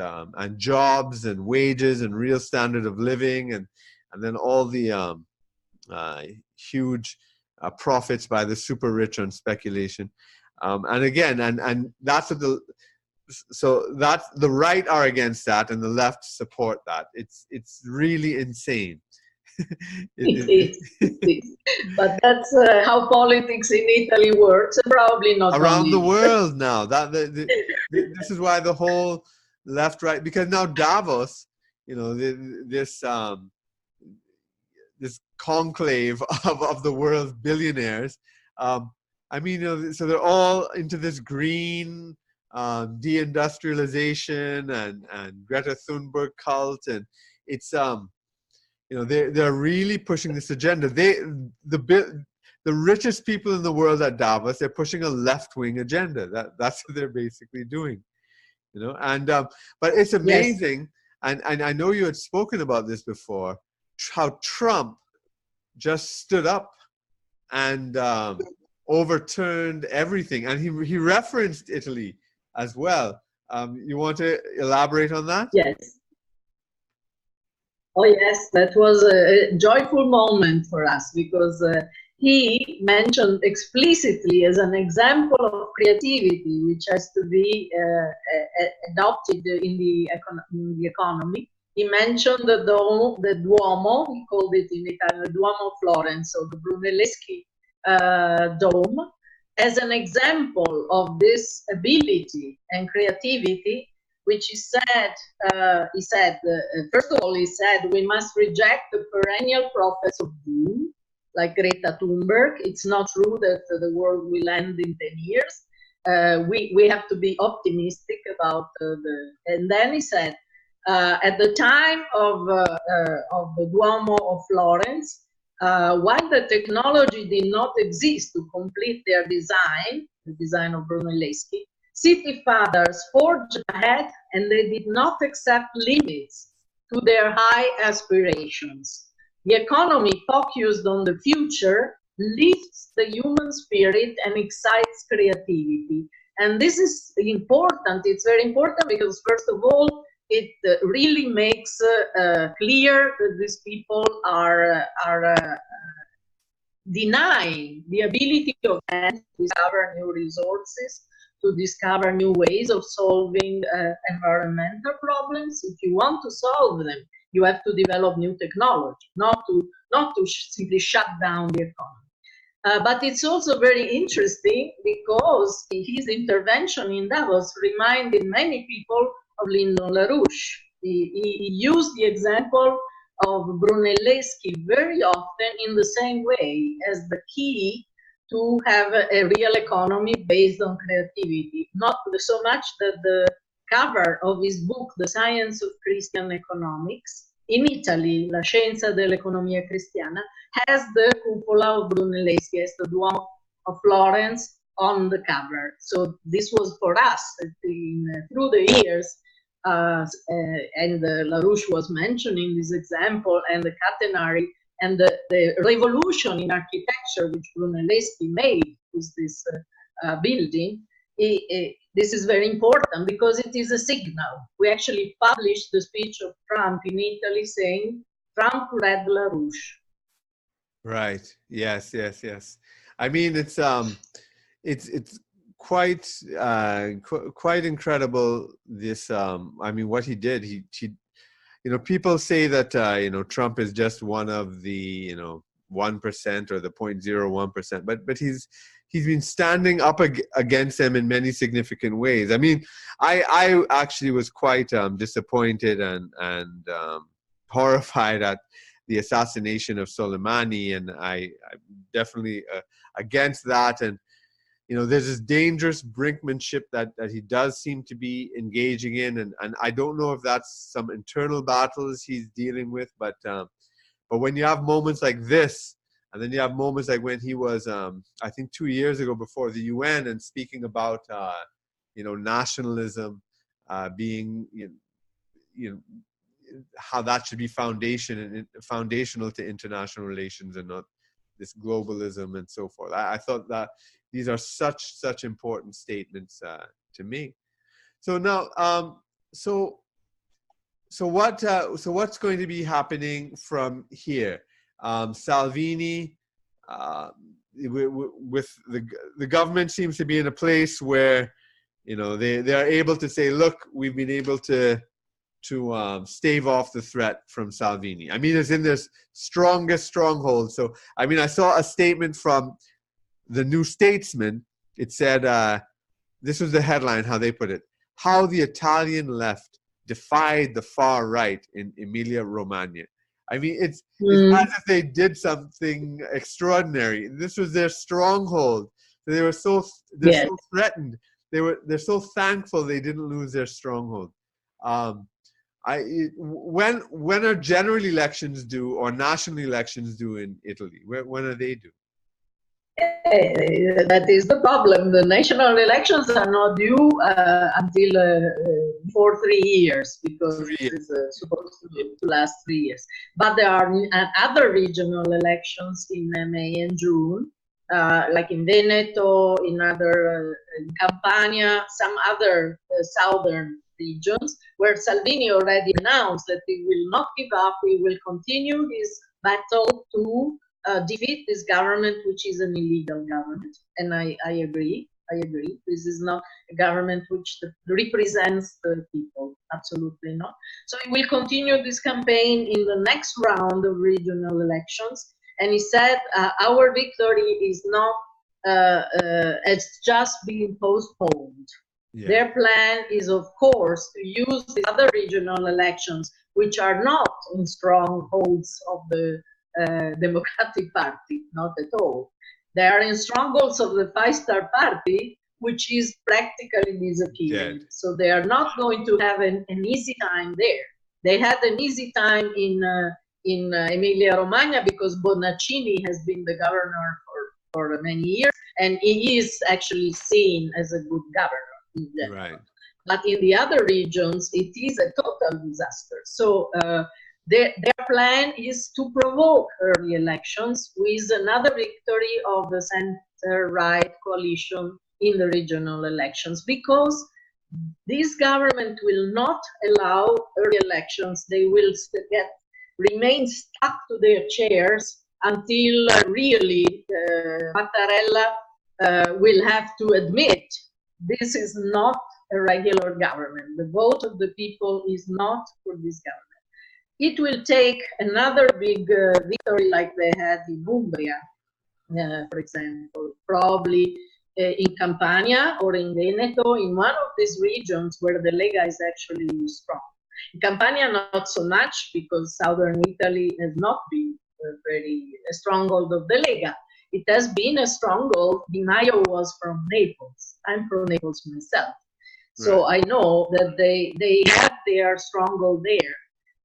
jobs and wages and real standard of living, and then all the huge profits by the super rich on speculation. And again, and that's what that's the right are against that, and the left support that. It's really insane. It is. But that's how politics in Italy works, and probably not around the world now. This is why the whole left, right, because now Davos, this conclave of the world's billionaires. So they're all into this green de-industrialization and Greta Thunberg cult, and it's they're really pushing this agenda. The richest people in the world at Davos, they're pushing a left-wing agenda. That's what they're basically doing, And but it's amazing, yes. And I know you had spoken about this before, how Trump just stood up and overturned everything, and he referenced Italy as well. You want to elaborate on that? Yes. Oh yes, that was a joyful moment for us, because he mentioned explicitly as an example of creativity which has to be adopted in the economy. He mentioned the Duomo, he called it in Italian, the Duomo of Florence, or the Brunelleschi Dome, as an example of this ability and creativity, which he said, first of all, he said, we must reject the perennial prophets of doom, like Greta Thunberg. It's not true that the world will end in 10 years. We have to be optimistic about and then he said, at the time of the Duomo of Florence, while the technology did not exist to complete their design, the design of Brunelleschi, city fathers forged ahead, and they did not accept limits to their high aspirations. The economy focused on the future lifts the human spirit and excites creativity. And this is important. It's very important because, first of all, it really makes clear that these people are denying the ability of man to discover new resources, to discover new ways of solving environmental problems. If you want to solve them, you have to develop new technology, not to simply shut down the economy. But it's also very interesting because his intervention in Davos reminded many people of Lyndon LaRouche. He used the example of Brunelleschi very often in the same way as the key to have a real economy based on creativity. Not so much that the cover of his book, The Science of Christian Economics, in Italy, La Scienza dell'Economia Cristiana, has the cupola of Brunelleschi, as the Duomo of Florence, on the cover. So this was for us, through the years, and LaRouche was mentioning this example, and the catenary, and the revolution in architecture which Brunelleschi made with this building, this is very important because it is a signal. We actually published the speech of Trump in Italy saying, Trump read LaRouche. Right. Yes. Yes. Yes. I mean, it's quite quite incredible. This I mean, what he did. He people say that Trump is just one of the 1% or the 0.01%, but he's been standing up against them in many significant ways. I mean, I actually was quite disappointed and horrified at the assassination of Soleimani, and I'm definitely against that. And there's this dangerous brinkmanship that he does seem to be engaging in, and I don't know if that's some internal battles he's dealing with, but when you have moments like this, and then you have moments like when he was, I think 2 years ago before the UN and speaking about, nationalism being, how that should be foundational to international relations and not this globalism and so forth. I thought that these are such important statements to me. So now, so what's going to be happening from here? Salvini, with the government seems to be in a place where they are able to say, look, we've been able to stave off the threat from Salvini. I mean, it's in this strongest stronghold. So I mean, I saw a statement from the New Statesman. It said, this was the headline, how they put it: how the Italian left defied the far right in Emilia-Romagna. I mean, it's as if they did something extraordinary. This was their stronghold. They were so threatened. They're so thankful they didn't lose their stronghold. When are general elections due or national elections due in Italy? When are they due? That is the problem. The national elections are not due until for 3 years, because it's supposed to last 3 years. But there are other regional elections in May and June, like in Veneto, in Campania, some other southern regions, where Salvini already announced that he will not give up. He will continue his battle to defeat this government, which is an illegal government. And I agree. This is not a government which represents the people. Absolutely not. So he will continue this campaign in the next round of regional elections. And he said, our victory is not, it's just being postponed. Yeah. Their plan is, of course, to use the other regional elections, which are not in strongholds of the Democratic Party, not at all. They are in strongholds of the Five-Star Party, which is practically disappearing. Dead. So they are not going to have an easy time there. They had an easy time in Emilia-Romagna because Bonaccini has been the governor for many years, and he is actually seen as a good governor. Right. But in the other regions, it is a total disaster. So their plan is to provoke early elections with another victory of the center-right coalition in the regional elections, because this government will not allow early elections. They will remain stuck to their chairs until really Mattarella will have to admit this is not a regular government. The vote of the people is not for this government. It will take another big victory like they had in Umbria, for example, probably in Campania or in Veneto, in one of these regions where the Lega is actually strong. In Campania, not so much, because southern Italy has not been a stronghold of the Lega. It has been a stronghold. Di Maio was from Naples. I'm from Naples myself. So right. I know that they have their stronghold there.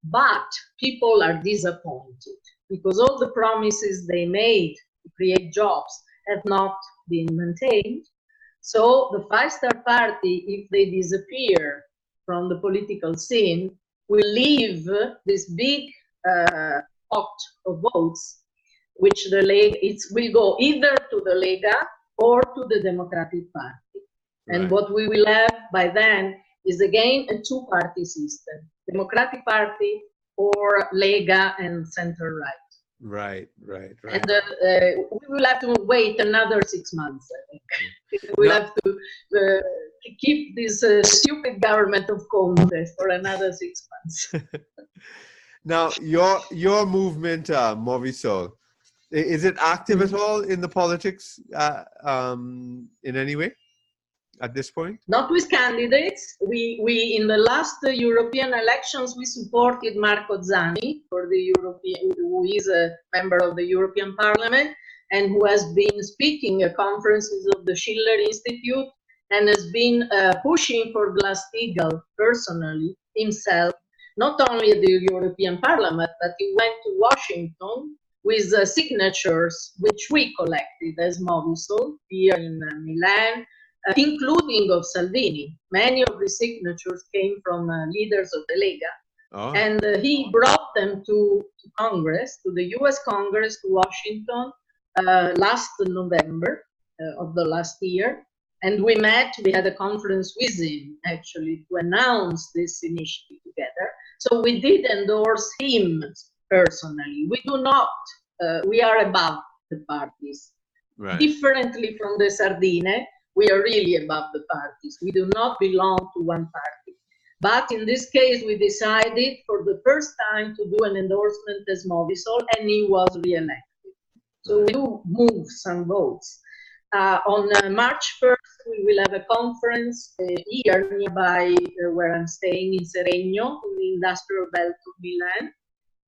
But people are disappointed because all the promises they made to create jobs have not been maintained. So the Five-Star Party, if they disappear from the political scene, will leave this big pot of votes, which the Lega, will go either to the Lega or to the Democratic Party. And Right. what we will have by then is again a two-party system, Democratic Party or Lega and center-right. Right. And we will have to wait another 6 months, I think. We will have to keep this stupid government of Conte for another 6 months. Now, your movement, MoviSol, is it active at all in the politics in any way at this point? Not with candidates. We in the last European elections, we supported Marco Zanni for the European, who is a member of the European Parliament and who has been speaking at conferences of the Schiller Institute and has been pushing for Glass-Steagall personally himself, not only at the European Parliament, but he went to Washington with signatures which we collected as MoviSol here in Milan, including of Salvini. Many of the signatures came from leaders of the Lega. Oh. And he brought them to Congress, to the US Congress, to Washington, last November of the last year. And we had a conference with him, actually, to announce this initiative together. So we did endorse him personally. We do not, we are above the parties. Right. Differently from the Sardine, we are really above the parties. We do not belong to one party. But in this case, we decided for the first time to do an endorsement as MoviSol, and he was re-elected. So we do move some votes. On March 1st, we will have a conference here nearby where I'm staying in Seregno, in the industrial belt of Milan,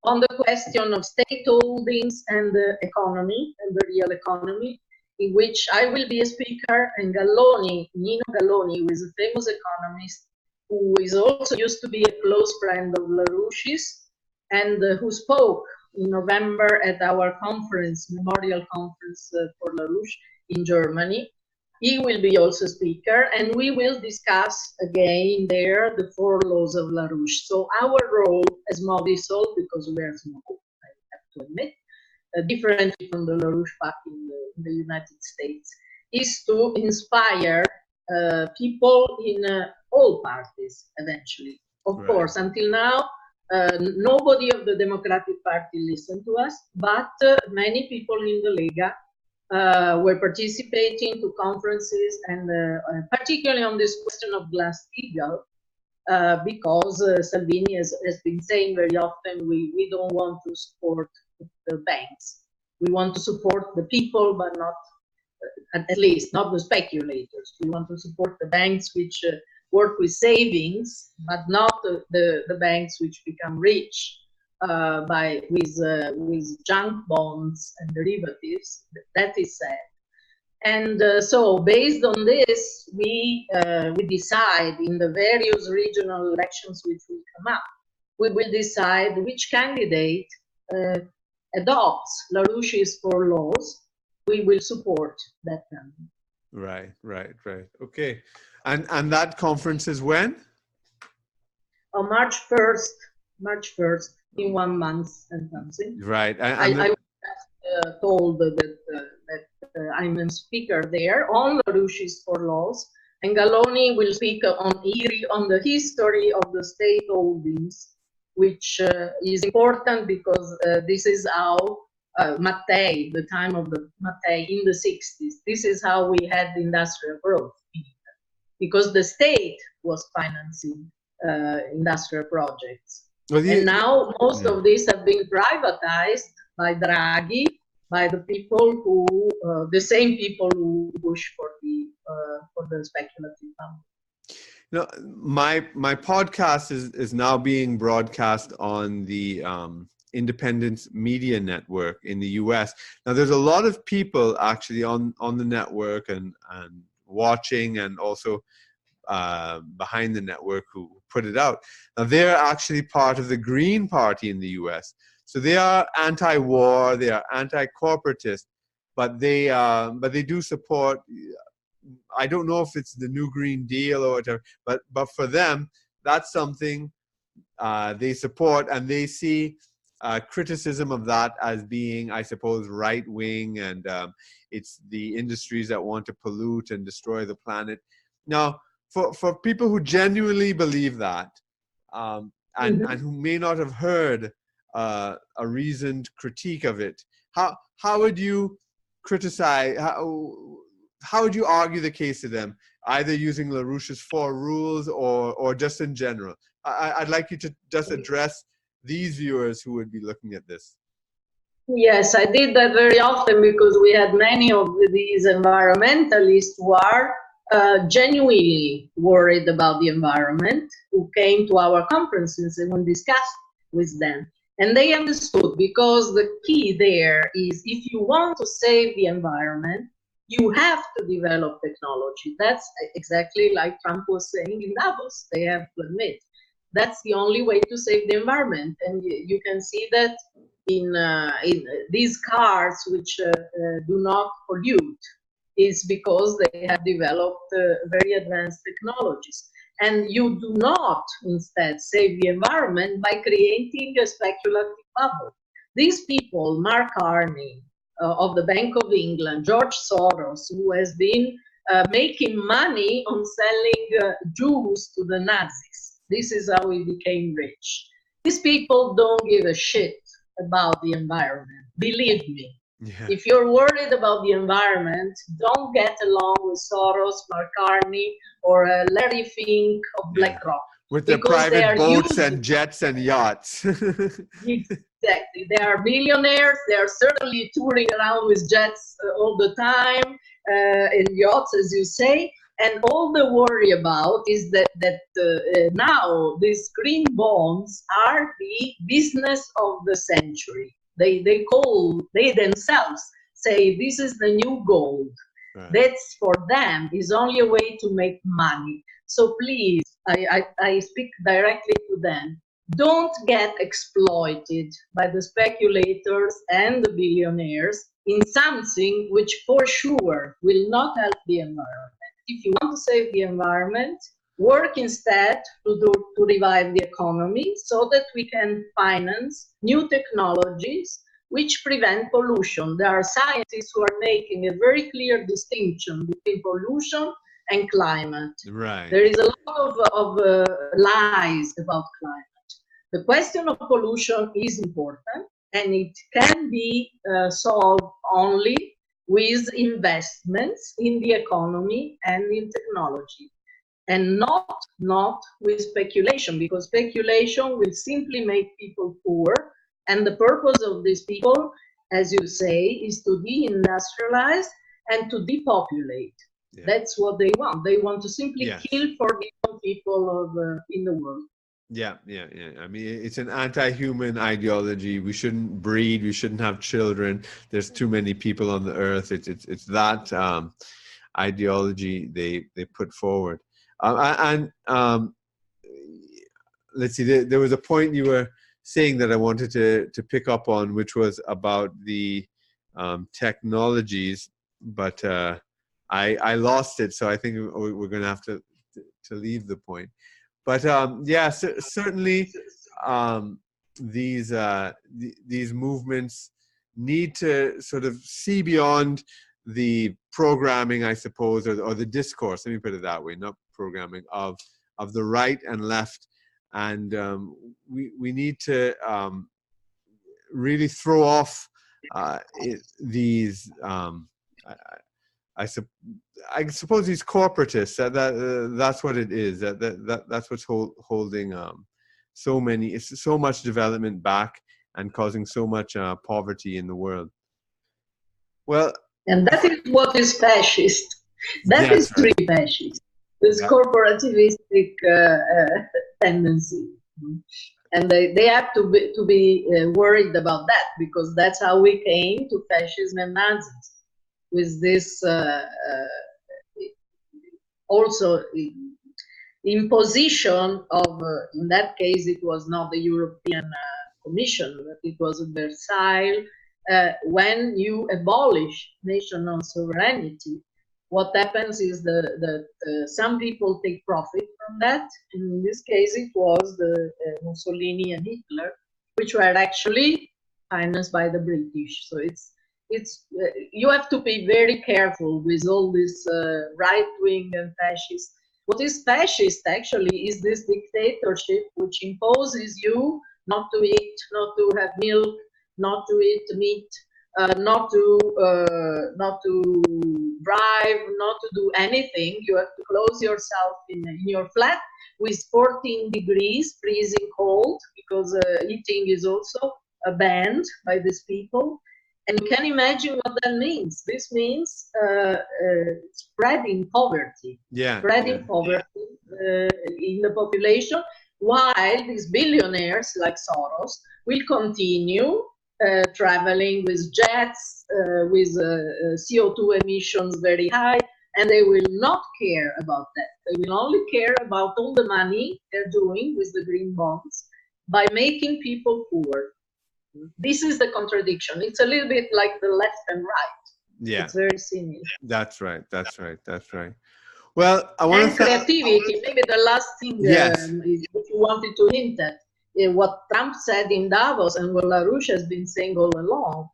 on the question of state holdings and the economy, and the real economy, in which I will be a speaker, and Galloni, Nino Galloni, who is a famous economist, who is also used to be a close friend of LaRouche's, and who spoke in November at our conference, memorial conference for LaRouche in Germany. He will be also speaker, and we will discuss again there the 4 laws of LaRouche. So our role as MoviSol, because we are small, I have to admit, differently from the LaRouche PAC in the United States, is to inspire people in all parties eventually. Of course, until now, nobody of the Democratic Party listened to us, but many people in the Lega were participating to conferences, and particularly on this question of Glass-Steagall, because Salvini has been saying very often, we don't want to support the banks. We want to support the people, but not, at least, not the speculators. We want to support the banks which work with savings, but not the banks which become rich with junk bonds and derivatives. That is sad. And so based on this, we decide in the various regional elections which will come up, we will decide which candidate adopts LaRouche's 4 laws. We will support that candidate. Right. Okay. And that conference is when? On March 1st, in 1 month and something. Right. I was told that I'm a speaker there on LaRouche's 4 laws, and Galloni will speak on the history of the state holdings, which is important because this is how Mattei, the time of the Mattei in the 60s, this is how we had industrial growth, because the state was financing industrial projects. Well, and now most of these have been privatized by Draghi, by the people who, the same people who push for the speculative fund. No, my podcast is now being broadcast on the Independent Media Network in the US. Now, there's a lot of people actually on the network and watching, and also behind the network who put it out. Now, they're actually part of the Green Party in the US. So they are anti-war, they are anti-corporatist, but they do support. I don't know if it's the new Green Deal or whatever, but for them, that's something they support, and they see criticism of that as being, I suppose, right-wing, and it's the industries that want to pollute and destroy the planet. Now, for people who genuinely believe that, and who may not have heard a reasoned critique of it, how would you criticize? How would you argue the case to them, either using LaRouche's 4 rules or just in general? I'd like you to just address these viewers who would be looking at this. Yes, I did that very often because we had many of these environmentalists who are genuinely worried about the environment, who came to our conferences and we discussed with them. And they understood, because the key there is, if you want to save the environment, you have to develop technology. That's exactly like Trump was saying in Davos. They have to admit that's the only way to save the environment. And you can see that in these cars which do not pollute, is because they have developed very advanced technologies. And you do not instead save the environment by creating a speculative bubble. These people, Mark Carney of the Bank of England, George Soros, who has been making money on selling Jews to the Nazis. This is how he became rich. These people don't give a shit about the environment, believe me. Yeah. If you're worried about the environment, don't get along with Soros, Mark Carney, or Larry Fink of BlackRock. With their private boats and jets and yachts. Exactly. They are billionaires. They are certainly touring around with jets all the time, and yachts, as you say. And all they worry about is that now these green bonds are the business of the century. They themselves say this is the new gold. Right. That's, for them, is only a way to make money. So please, I speak directly to them. Don't get exploited by the speculators and the billionaires in something which for sure will not help the environment. If you want to save the environment, work instead to revive the economy so that we can finance new technologies which prevent pollution. There are scientists who are making a very clear distinction between pollution and climate. Right. There is a lot of lies about climate. The question of pollution is important, and it can be solved only with investments in the economy and in technology, and not with speculation, because speculation will simply make people poor. And the purpose of these people, as you say, is to deindustrialize and to depopulate. Yeah. That's what they want. They want to simply kill 4 billion people in the world. Yeah. I mean, it's an anti-human ideology. We shouldn't breed. We shouldn't have children. There's too many people on the earth. It's that ideology they put forward. Let's see. There was a point you were saying that I wanted to pick up on, which was about the technologies, but I lost it. So I think we're going to have to leave the point. But yeah, certainly these movements need to sort of see beyond the programming, I suppose, or the discourse. Let me put it that way, not programming of the right and left, and we need to really throw off these. I suppose these corporatists. That's what it is. That's what's holding so much development back and causing so much poverty in the world. Well, and that is what is fascist. That is right. really fascist. This corporativistic tendency, and they have to be worried about that, because that's how we came to fascism and Nazis. With this also imposition of, in that case, it was not the European Commission, but it was Versailles. When you abolish national sovereignty, what happens is that some people take profit from that. In this case, it was the Mussolini and Hitler, which were actually financed by the British. So it's you have to be very careful with all this right wing and fascist. What is fascist actually is this dictatorship which imposes you not to eat, not to have milk, not to eat meat, not to drive, not to do anything. You have to close yourself in your flat with 14 degrees freezing cold, because eating is also banned by these people. And you can imagine what that means. This means spreading poverty, spreading poverty in the population, while these billionaires like Soros will continue traveling with jets, with CO2 emissions very high, and they will not care about that. They will only care about all the money they're doing with the green bonds by making people poor. This is the contradiction. It's a little bit like the left and right. Yeah. It's very similar. That's right. That's right. That's right. Well, I want to creativity. Maybe the last thing yes. Is what you wanted to hint at. What Trump said in Davos and what LaRouche has been saying all along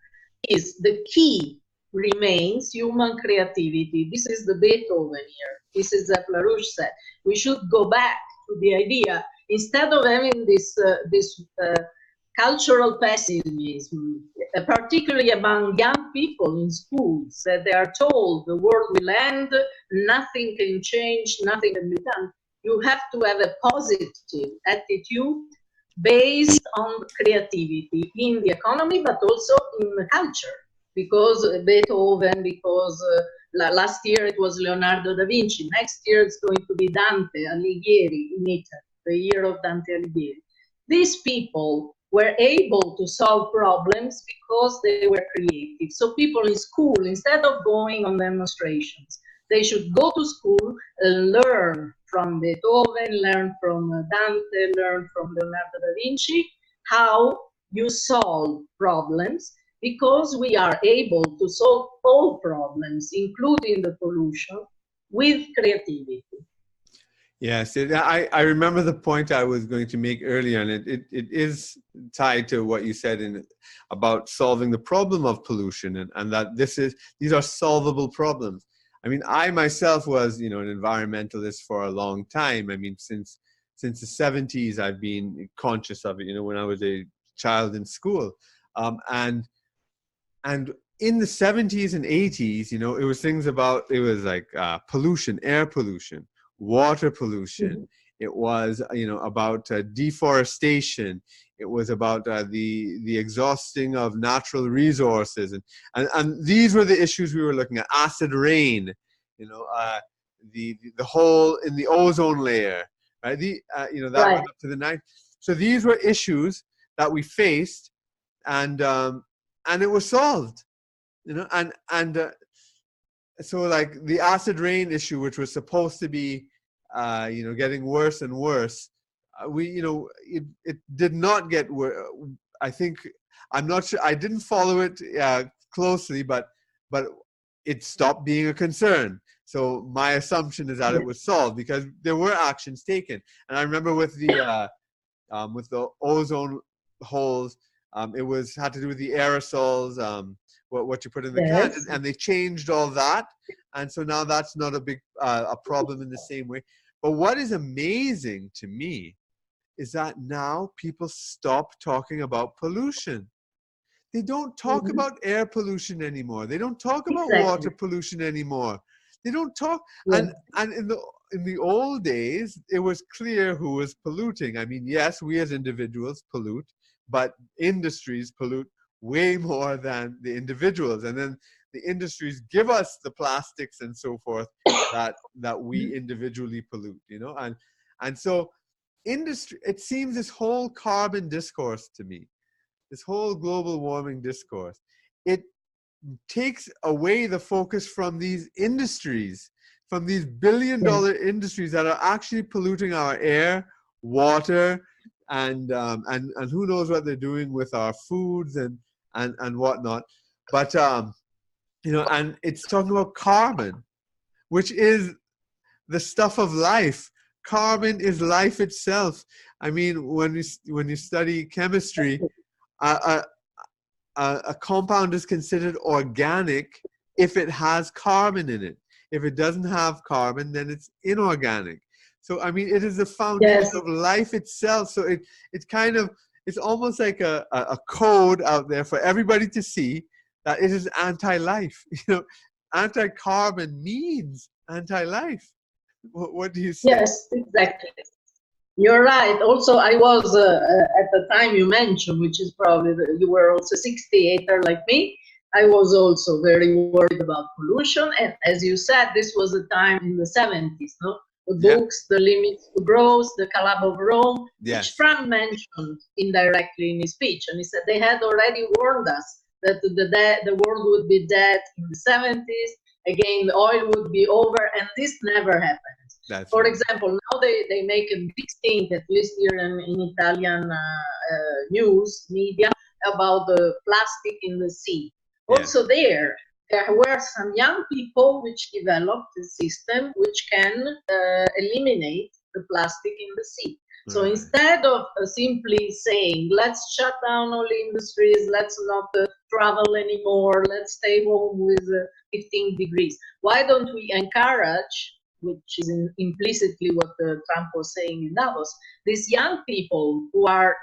is the key remains human creativity. This is the Beethoven here. This is what LaRouche said. We should go back to the idea, instead of having this cultural pessimism, particularly among young people in schools, that they are told the world will end, nothing can change, nothing can be done. You have to have a positive attitude based on creativity in the economy, but also in the culture. Because Beethoven, because last year it was Leonardo da Vinci, next year it's going to be Dante Alighieri in Italy, the year of Dante Alighieri. These people were able to solve problems because they were creative. So people in school, instead of going on demonstrations, they should go to school and learn from Beethoven, learn from Dante, learn from Leonardo da Vinci, how you solve problems, because we are able to solve all problems, including the pollution, with creativity. Yes, I remember the point I was going to make earlier, and it is tied to what you said about solving the problem of pollution, and that these are solvable problems. I mean, I myself was, an environmentalist for a long time. I mean, since the 70s, I've been conscious of it, when I was a child in school. And in the 70s and 80s, it was things about, it was like pollution, air pollution, water pollution. Mm-hmm. It was, about deforestation. It was about the exhausting of natural resources, and these were the issues we were looking at. Acid rain, the hole in the ozone layer, right? That right. Went up to the 90s. So these were issues that we faced, and it was solved, so like the acid rain issue, which was supposed to be, getting worse and worse, it did not get worse. I think, I'm not sure, I didn't follow it closely, but it stopped being a concern. So my assumption is that it was solved because there were actions taken. And I remember with the ozone holes, it had to do with the aerosols, what you put in the can, and they changed all that, and so now that's not a big a problem in the same way. But what is amazing to me is that now people stop talking about pollution. They don't talk about air pollution anymore. They don't talk about water pollution anymore. They don't talk, and in the old days, it was clear who was polluting. I mean, yes, we as individuals pollute, but industries pollute way more than the individuals, and then the industries give us the plastics and so forth that we individually pollute, and so industry, it seems, this whole carbon discourse to me, this whole global warming discourse, it takes away the focus from these industries, from these billion-dollar industries that are actually polluting our air, water, and who knows what they're doing with our foods and whatnot. But and it's talking about carbon, which is the stuff of life. carbon is life itself. I mean, when you study chemistry, a compound is considered organic if it has carbon in it. If it doesn't have carbon, then it's inorganic. So, I mean, it is the foundation Yes. of life itself. So it's almost like a code out there for everybody to see that it is anti-life. Anti-carbon means anti-life. What do you say? Yes, exactly. You're right. Also, I was at the time you mentioned, which is probably you were also 68er like me. I was also very worried about pollution, and as you said, this was a time in the 70s. No, the books, The Limits to Growth, the Club of Rome, which Trump mentioned indirectly in his speech, and he said they had already warned us that the world would be dead in the 70s. Again, the oil would be over, and this never happened. For example, now they make a big thing, at least here in Italian news media, about the plastic in the sea. Also there were some young people which developed a system which can eliminate the plastic in the sea. So instead of simply saying, let's shut down all industries, let's not travel anymore, let's stay home with 15 degrees, why don't we encourage, which is implicitly what Trump was saying in Davos, these young people who are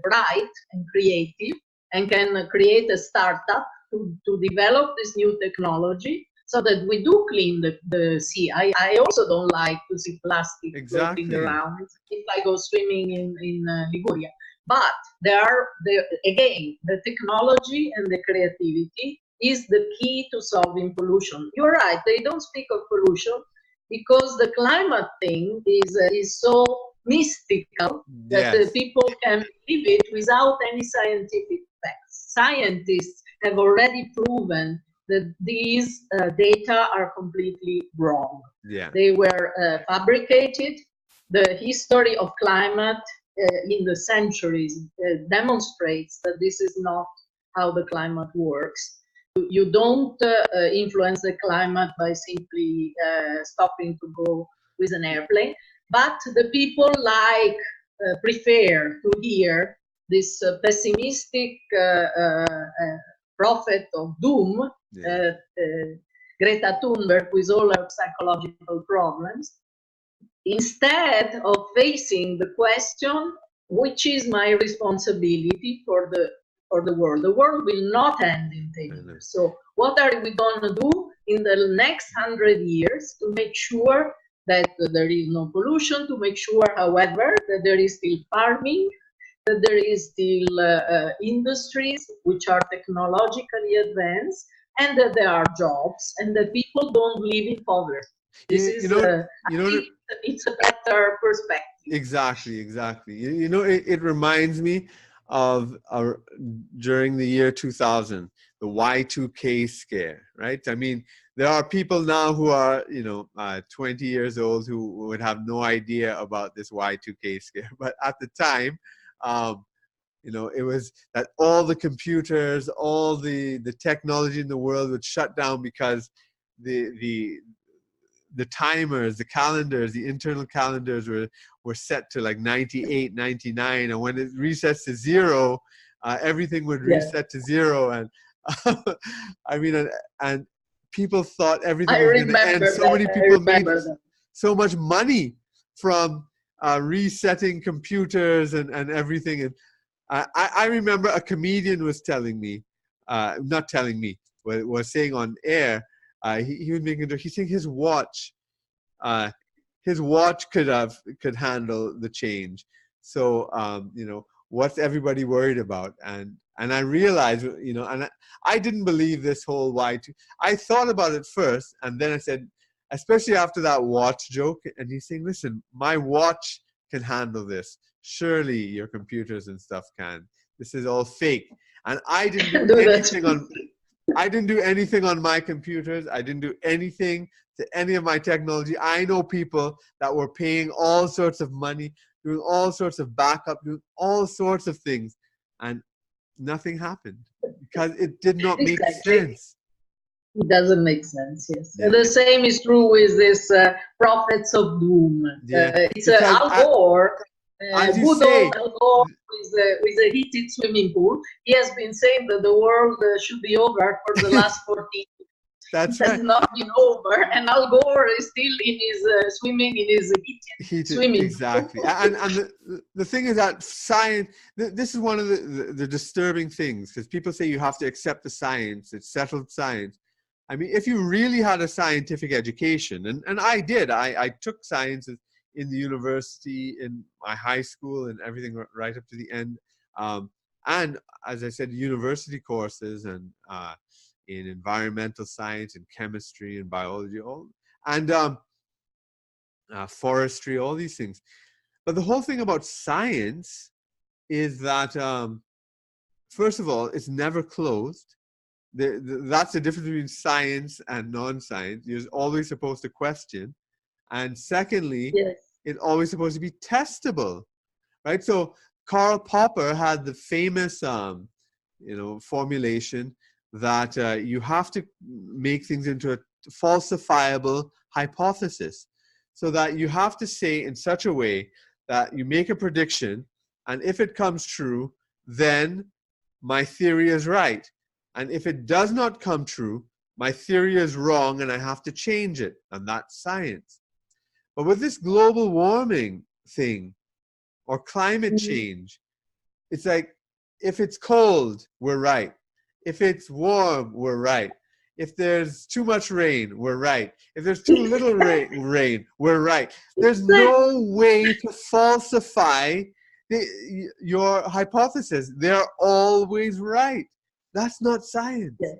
bright and creative and can create a startup to develop this new technology so that we do clean the sea. I also don't like to see plastic floating around if I go swimming in Liguria. But again, the technology and the creativity is the key to solving pollution. You're right, they don't speak of pollution because the climate thing is so mystical that people can believe it without any scientific facts. Scientists have already proven that these data are completely wrong. They were fabricated. The history of climate in the centuries demonstrates that this is not how the climate works. You don't influence the climate by simply stopping to go with an airplane, but the people prefer to hear this pessimistic prophet of doom, Greta Thunberg, with all her psychological problems, instead of facing the question, which is my responsibility for the world. The world will not end in 10 years. So what are we going to do in the next 100 years to make sure that there is no pollution, to make sure, however, that there is still farming, that there is still industries which are technologically advanced, and that there are jobs, and that people don't live in poverty. This it's a better perspective. Exactly. It reminds me of during the year 2000, the Y2K scare, right? I mean, there are people now who are 20 years old who would have no idea about this Y2K scare, but at the time it was that all the computers, all the technology in the world would shut down because the timers, the calendars, the internal calendars were set to like 98, 99, and when it resets to zero, everything would reset to zero, and I mean, and people thought everything was going to end. So many people made so much money from resetting computers and everything. And I remember a comedian was telling me, not telling me, was saying on air. He was making a joke. He's saying his watch could handle the change. So what's everybody worried about? And I realized, and I didn't believe this whole Y2. I thought about it first, and then I said, especially after that watch joke, and he's saying, listen, my watch can handle this. Surely your computers and stuff can. This is all fake. And I didn't do anything on. I didn't do anything on my computers. I didn't do anything to any of my technology. I know people that were paying all sorts of money, doing all sorts of backup, doing all sorts of things, and nothing happened because it did not make sense. It doesn't make sense, yes. Yeah. The same is true with this prophets of doom. Yeah. It's Because Al Gore, as you good say, old Al Gore with a heated swimming pool. He has been saying that the world should be over for the last 40 years. that's It right. has not been over, and Al Gore is still in his swimming in his heated swimming Exactly. pool. And the thing is that science, this is one of the disturbing things, because people say you have to accept the science, it's settled science. I mean, if you really had a scientific education, and I did, I took science in the university, in my high school, and everything right up to the end. And as I said, university courses, and in environmental science and chemistry and biology, and forestry, all these things. But the whole thing about science is that, first of all, it's never closed. That's the difference between science and non-science. You're always supposed to question. And secondly, Yes. it's always supposed to be testable, right? So Karl Popper had the famous, formulation that you have to make things into a falsifiable hypothesis. So that you have to say in such a way that you make a prediction, and if it comes true, then my theory is right. And if it does not come true, my theory is wrong and I have to change it. And that's science. But with this global warming thing or climate change, it's like, if it's cold, we're right. If it's warm, we're right. If there's too much rain, we're right. If there's too little rain, we're right. There's no way to falsify your hypothesis. They're always right. That's not science. Yeah.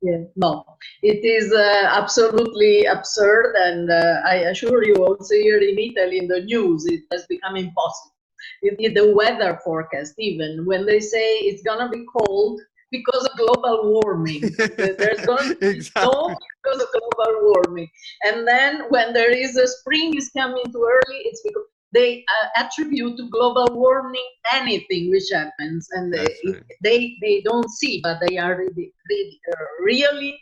Yeah, no, it is absolutely absurd, and I assure you, also here in Italy, in the news, it has become impossible. In the weather forecast, even when they say it's gonna be cold because of global warming, there's gonna be snow because of global warming, and then when there is a spring is coming too early, it's because they attribute to global warming anything which happens, and they don't see, but they are really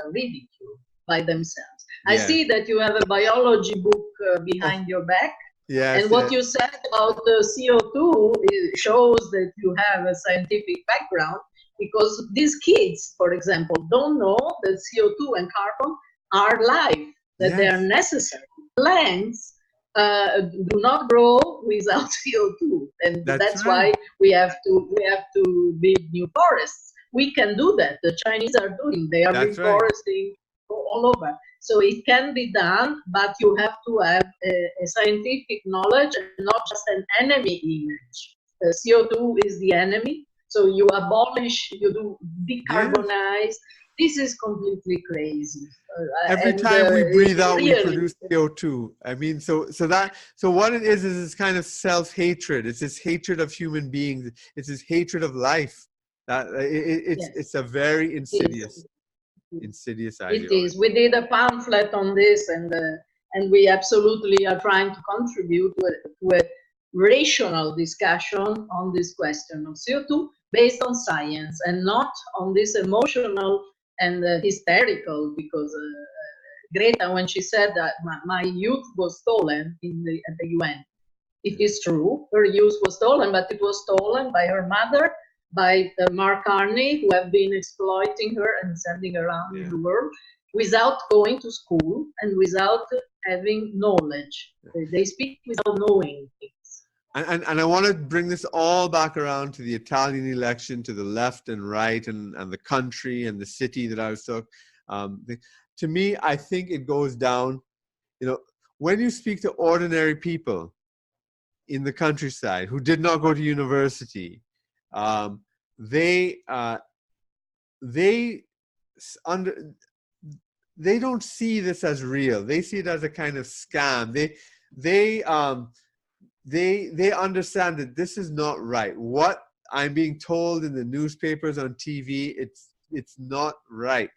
ridiculed by themselves. I see that you have a biology book behind your back. Yes, and what you said about the CO2 shows that you have a scientific background, because these kids, for example, don't know that CO2 and carbon are life, that they are necessary. Plants do not grow without CO2, and that's why we have to build new forests. We can do that. The Chinese are doing. They are reforesting all over. So it can be done, but you have to have a scientific knowledge and not just an enemy image. CO2 is the enemy. So you abolish, you do decarbonize. This is completely crazy. Every time we breathe out, we produce CO2. I mean, so what it is this kind of self-hatred. It's this hatred of human beings. It's this hatred of life. That it's a very insidious ideology. It is. We did a pamphlet on this, and we absolutely are trying to contribute to a rational discussion on this question of CO2 based on science, and not on this emotional and hysterical, because Greta, when she said that my youth was stolen at the UN, it is true, her youth was stolen, but it was stolen by her mother, by Mark Carney, who have been exploiting her and sending her around the world without going to school and without having knowledge. They speak without knowing things. And I want to bring this all back around to the Italian election, to the left and right, and the country and the city that I was talking. To me, I think it goes down, when you speak to ordinary people in the countryside who did not go to university, they don't see this as real. They see it as a kind of scam. They understand that this is not right. What I'm being told in the newspapers, on TV, it's not right.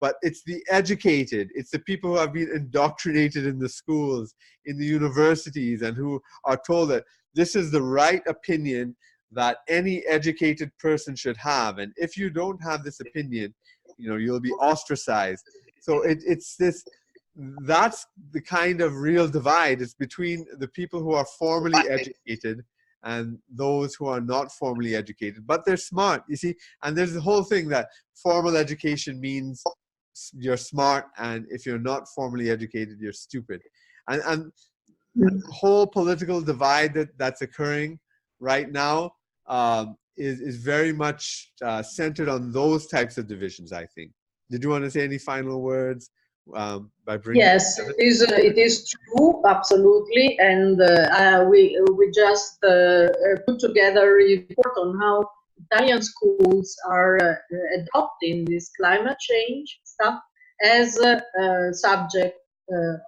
But it's the educated, it's the people who have been indoctrinated in the schools, in the universities, and who are told that this is the right opinion that any educated person should have. And if you don't have this opinion, you'll be ostracized. So it's this, that's the kind of real divide. It's between the people who are formally educated and those who are not formally educated, but they're smart, you see. And there's the whole thing that formal education means you're smart, and if you're not formally educated, you're stupid. And the whole political divide that's occurring right now is very much centered on those types of divisions, I think. Did you want to say any final words by bringing? Yes, it is true, absolutely, and we just put together a report on how Italian schools are adopting this climate change stuff as a subject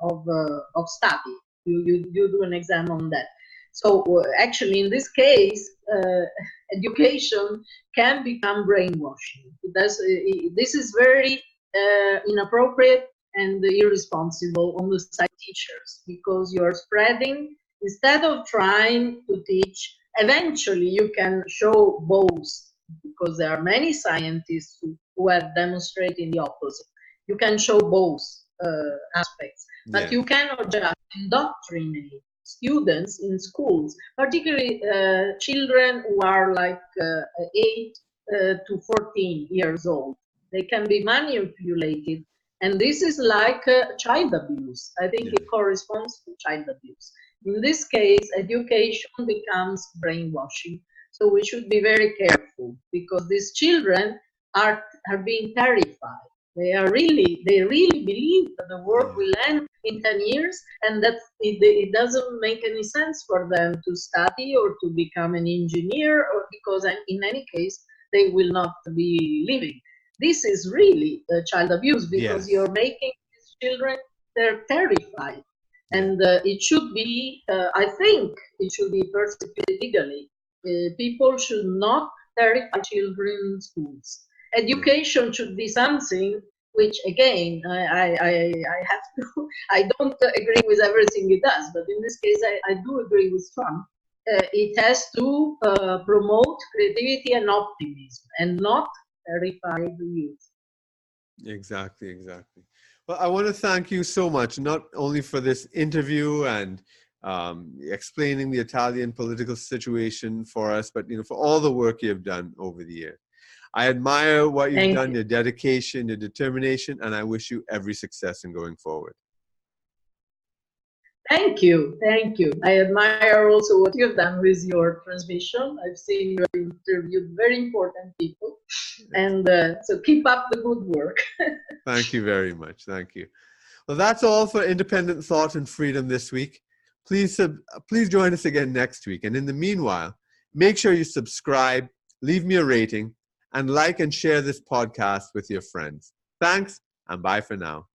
of study. You do an exam on that. So actually, in this case, education can become brainwashing. This is very inappropriate and irresponsible on the side of teachers, because you are spreading, instead of trying to teach. Eventually you can show both, because there are many scientists who have demonstrated the opposite. You can show both aspects, but you cannot just indoctrinate students in schools, particularly children who are like 8 to 14 years old. They can be manipulated. And this is like child abuse. I think it corresponds to child abuse. In this case, education becomes brainwashing. So we should be very careful, because these children are being terrified. They really believe that the world will end in 10 years, and that it doesn't make any sense for them to study or to become an engineer, or because in any case, they will not be living. This is really child abuse, because you're making these children, they're terrified. And it should be, I think, it should be persecuted legally. People should not terrify children in schools. Education should be something which, again, I have to, I don't agree with everything it does, but in this case, I do agree with Trump. It has to promote creativity and optimism, and not terrify the youth. Exactly. Well, I want to thank you so much, not only for this interview and explaining the Italian political situation for us, but for all the work you've done over the years. I admire what you've done, your dedication, your determination, and I wish you every success in going forward. Thank you. I admire also what you've done with your transmission. I've seen you interviewed very important people, and so keep up the good work. Thank you very much. Thank you. Well, that's all for Independent Thought and Freedom this week. Please join us again next week. And in the meanwhile, make sure you subscribe, leave me a rating, and like and share this podcast with your friends. Thanks, and bye for now.